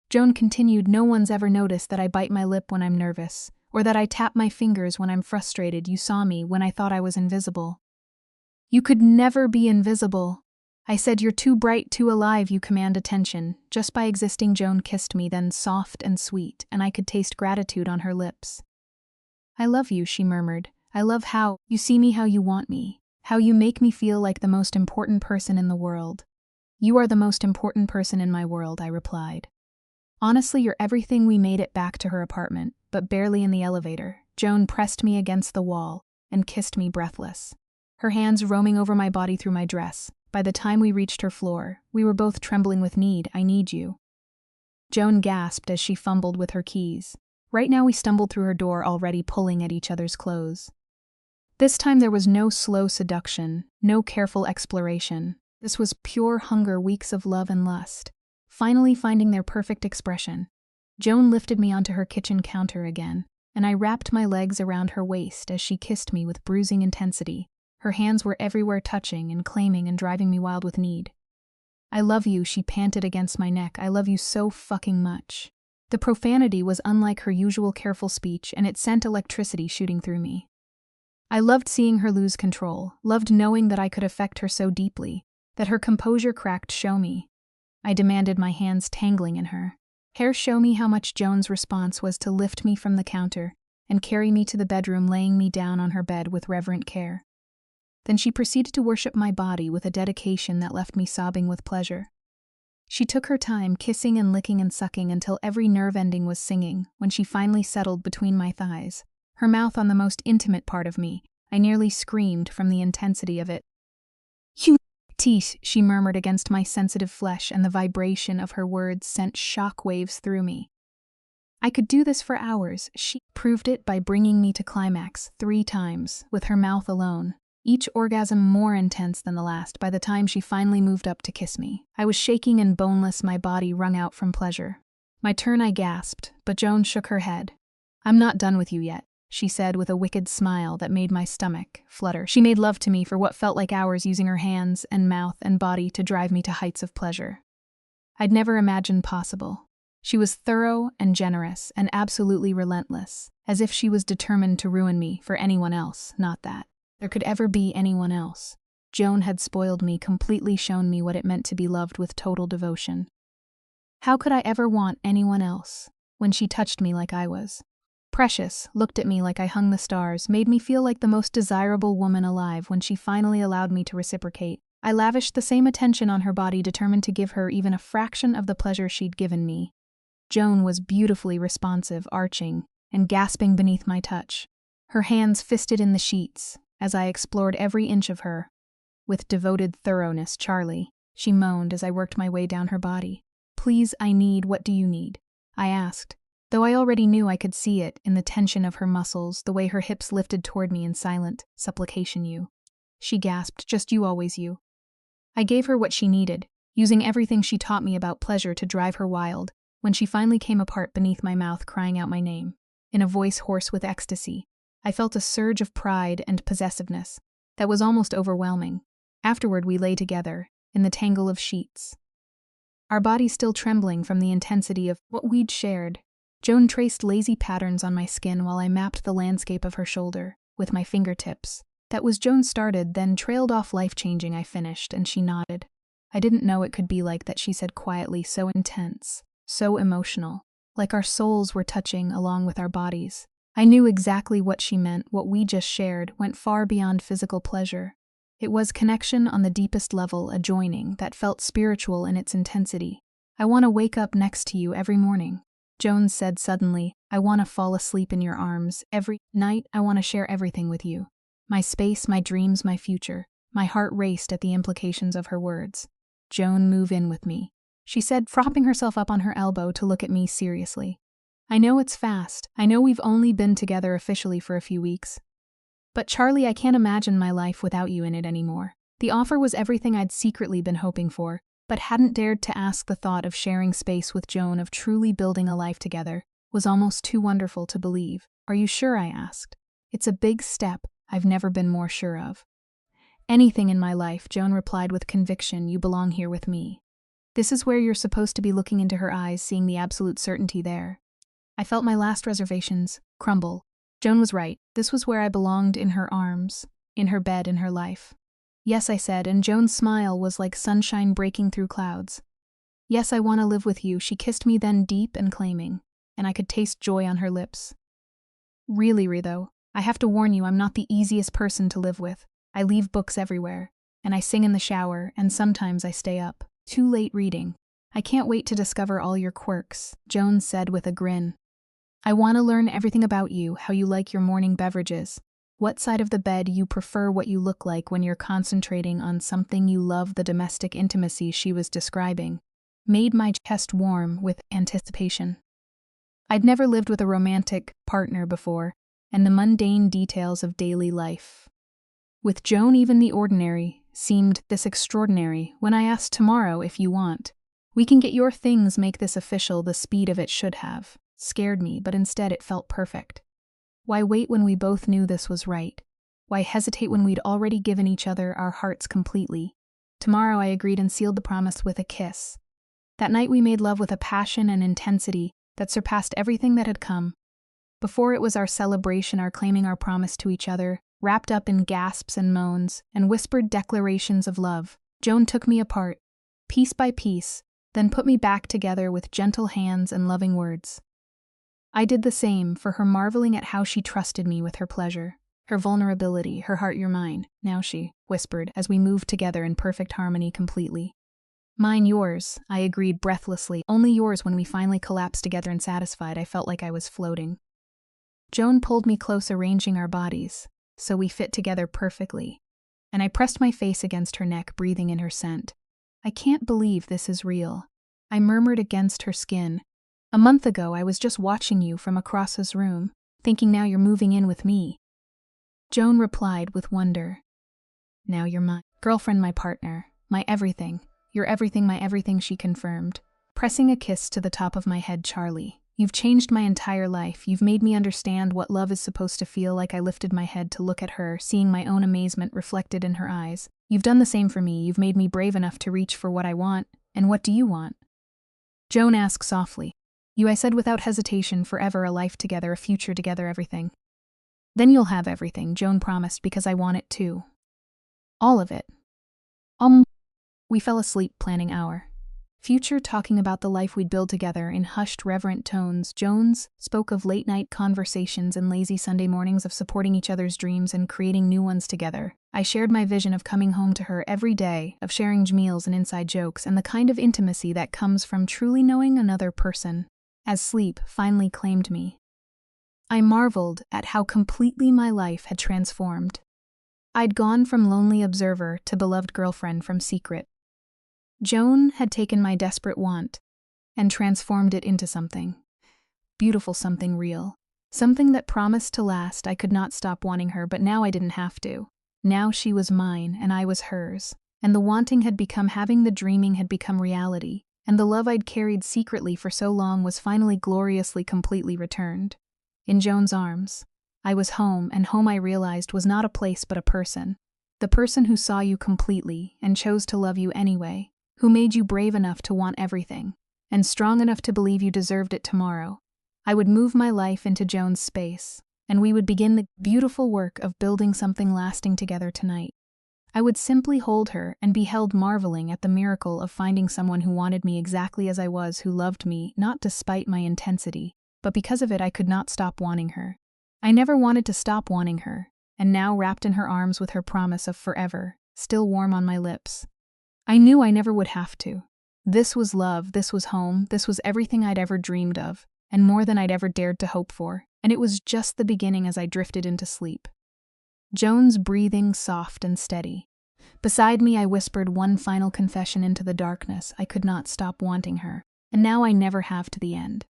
Joan continued, no one's ever noticed that I bite my lip when I'm nervous, or that I tap my fingers when I'm frustrated. You saw me when I thought I was invisible. You could never be invisible. I said, you're too bright, too alive, you command attention. Just by existing, Joan kissed me, then soft and sweet, and I could taste gratitude on her lips. I love you, she murmured. I love how you see me, how you want me, how you make me feel like the most important person in the world. You are the most important person in my world, I replied. Honestly, you're everything. We made it back to her apartment, but barely in the elevator. Joan pressed me against the wall and kissed me breathless, her hands roaming over my body through my dress. By the time we reached her floor, we were both trembling with need. I need you. Joan gasped as she fumbled with her keys. Right now we stumbled through her door, already pulling at each other's clothes. This time there was no slow seduction, no careful exploration. This was pure hunger, weeks of love and lust, finally finding their perfect expression. Joan lifted me onto her kitchen counter again, and I wrapped my legs around her waist as she kissed me with bruising intensity. Her hands were everywhere, touching and claiming and driving me wild with need. I love you, she panted against my neck. I love you so fucking much. The profanity was unlike her usual careful speech, and it sent electricity shooting through me. I loved seeing her lose control, loved knowing that I could affect her so deeply, that her composure cracked. Show me. I demanded, my hands tangling in her hair. Show me how much. Joan's response was to lift me from the counter and carry me to the bedroom, laying me down on her bed with reverent care. Then she proceeded to worship my body with a dedication that left me sobbing with pleasure. She took her time, kissing and licking and sucking until every nerve ending was singing. When she finally settled between my thighs, her mouth on the most intimate part of me, I nearly screamed from the intensity of it. You teeth, she murmured against my sensitive flesh, and the vibration of her words sent shock waves through me. I could do this for hours. She proved it by bringing me to climax 3 times, with her mouth alone. Each orgasm more intense than the last. By the time she finally moved up to kiss me, I was shaking and boneless, my body wrung out from pleasure. My turn, I gasped, but Joan shook her head. I'm not done with you yet, she said with a wicked smile that made my stomach flutter. She made love to me for what felt like hours, using her hands and mouth and body to drive me to heights of pleasure I'd never imagined possible. She was thorough and generous and absolutely relentless, as if she was determined to ruin me for anyone else, not that there could ever be anyone else. Joan had spoiled me, completely shown me what it meant to be loved with total devotion. How could I ever want anyone else when she touched me like I was? Precious, looked at me like I hung the stars, made me feel like the most desirable woman alive when she finally allowed me to reciprocate. I lavished the same attention on her body, determined to give her even a fraction of the pleasure she'd given me. Joan was beautifully responsive, arching, and gasping beneath my touch, her hands fisted in the sheets as I explored every inch of her. With devoted thoroughness, Charlie, she moaned as I worked my way down her body. Please, what do you need? I asked, though I already knew I could see it in the tension of her muscles, the way her hips lifted toward me in silent supplication. You. She gasped, just you, always you. I gave her what she needed, using everything she taught me about pleasure to drive her wild, when she finally came apart beneath my mouth, crying out my name. In a voice hoarse with ecstasy, I felt a surge of pride and possessiveness that was almost overwhelming. Afterward, we lay together, in the tangle of sheets, our bodies still trembling from the intensity of what we'd shared. Joan traced lazy patterns on my skin while I mapped the landscape of her shoulder with my fingertips. That was Joan started, then trailed off life-changing, I finished, and she nodded. I didn't know it could be like that, she said quietly, so intense, so emotional, like our souls were touching along with our bodies. I knew exactly what she meant. What we just shared went far beyond physical pleasure. It was connection on the deepest level, a joining that felt spiritual in its intensity. I want to wake up next to you every morning, Joan said suddenly. I want to fall asleep in your arms. Every night, I want to share everything with you. My space, my dreams, my future. My heart raced at the implications of her words. Joan, move in with me, she said, propping herself up on her elbow to look at me seriously. I know it's fast. I know we've only been together officially for a few weeks. But Charlie, I can't imagine my life without you in it anymore. The offer was everything I'd secretly been hoping for, but hadn't dared to ask. The thought of sharing space with Joan, of truly building a life together, was almost too wonderful to believe. Are you sure? I asked. It's a big step I've never been more sure of. Anything in my life, Joan replied with conviction. You belong here with me. This is where you're supposed to be. Looking into her eyes, seeing the absolute certainty there, I felt my last reservations crumble. Joan was right. This was where I belonged, in her arms, in her bed, in her life. Yes, I said, and Joan's smile was like sunshine breaking through clouds. Yes, I want to live with you. She kissed me then, deep and claiming, and I could taste joy on her lips. Really, though, I have to warn you, I'm not the easiest person to live with. I leave books everywhere, and I sing in the shower, and sometimes I stay up too late reading. I can't wait to discover all your quirks, Joan said with a grin. I want to learn everything about you, how you like your morning beverages, what side of the bed you prefer, what you look like when you're concentrating on something you love. The domestic intimacy she was describing made my chest warm with anticipation. I'd never lived with a romantic partner before, and the mundane details of daily life with Joan, even the ordinary, seemed this extraordinary. When I asked, tomorrow, if you want, we can get your things, make this official, the speed of it should have scared me, but instead it felt perfect. Why wait when we both knew this was right? Why hesitate when we'd already given each other our hearts completely? Tomorrow, I agreed and sealed the promise with a kiss. That night we made love with a passion and intensity that surpassed everything that had come before. It was our celebration, our claiming our promise to each other, wrapped up in gasps and moans and whispered declarations of love. Joan took me apart, piece by piece, then put me back together with gentle hands and loving words. I did the same for her, marveling at how she trusted me with her pleasure, her vulnerability, her heart. You're mine, now, she whispered as we moved together in perfect harmony, completely. Mine, yours, I agreed breathlessly. Only yours. When we finally collapsed together and satisfied, I felt like I was floating. Joan pulled me close, arranging our bodies so we fit together perfectly, and I pressed my face against her neck, breathing in her scent. I can't believe this is real, I murmured against her skin. A month ago, I was just watching you from across his room, thinking now you're moving in with me. Joan replied with wonder. Now you're my girlfriend, my partner, my everything. You're everything, my everything, she confirmed, pressing a kiss to the top of my head. Charlie, you've changed my entire life. You've made me understand what love is supposed to feel like. I lifted my head to look at her, seeing my own amazement reflected in her eyes. You've done the same for me. You've made me brave enough to reach for what I want. And what do you want? Joan asked softly. You, I said without hesitation, forever, a life together, a future together, everything. Then you'll have everything, Joan promised, because I want it too. All of it. We fell asleep planning our future, talking about the life we'd build together in hushed, reverent tones. Jones spoke of late-night conversations and lazy Sunday mornings, of supporting each other's dreams and creating new ones together. I shared my vision of coming home to her every day, of sharing meals and inside jokes, and the kind of intimacy that comes from truly knowing another person. As sleep finally claimed me, I marveled at how completely my life had transformed. I'd gone from lonely observer to beloved girlfriend from secret. Joan had taken my desperate want and transformed it into something beautiful, something real, something that promised to last. I could not stop wanting her, but now I didn't have to. Now she was mine and I was hers, and the wanting had become having, the dreaming had become reality, and the love I'd carried secretly for so long was finally gloriously, completely returned. In Joan's arms, I was home, and home, I realized, was not a place but a person. The person who saw you completely and chose to love you anyway, who made you brave enough to want everything, and strong enough to believe you deserved it tomorrow. I would move my life into Joan's space, and we would begin the beautiful work of building something lasting together tonight. I would simply hold her and be held, marveling at the miracle of finding someone who wanted me exactly as I was, who loved me, not despite my intensity, but because of it. I could not stop wanting her. I never wanted to stop wanting her, and now, wrapped in her arms with her promise of forever still warm on my lips, I knew I never would have to. This was love, this was home, this was everything I'd ever dreamed of, and more than I'd ever dared to hope for, and it was just the beginning. As I drifted into sleep, Joan's breathing soft and steady beside me, I whispered one final confession into the darkness. I could not stop wanting her, and now I never have, to the end.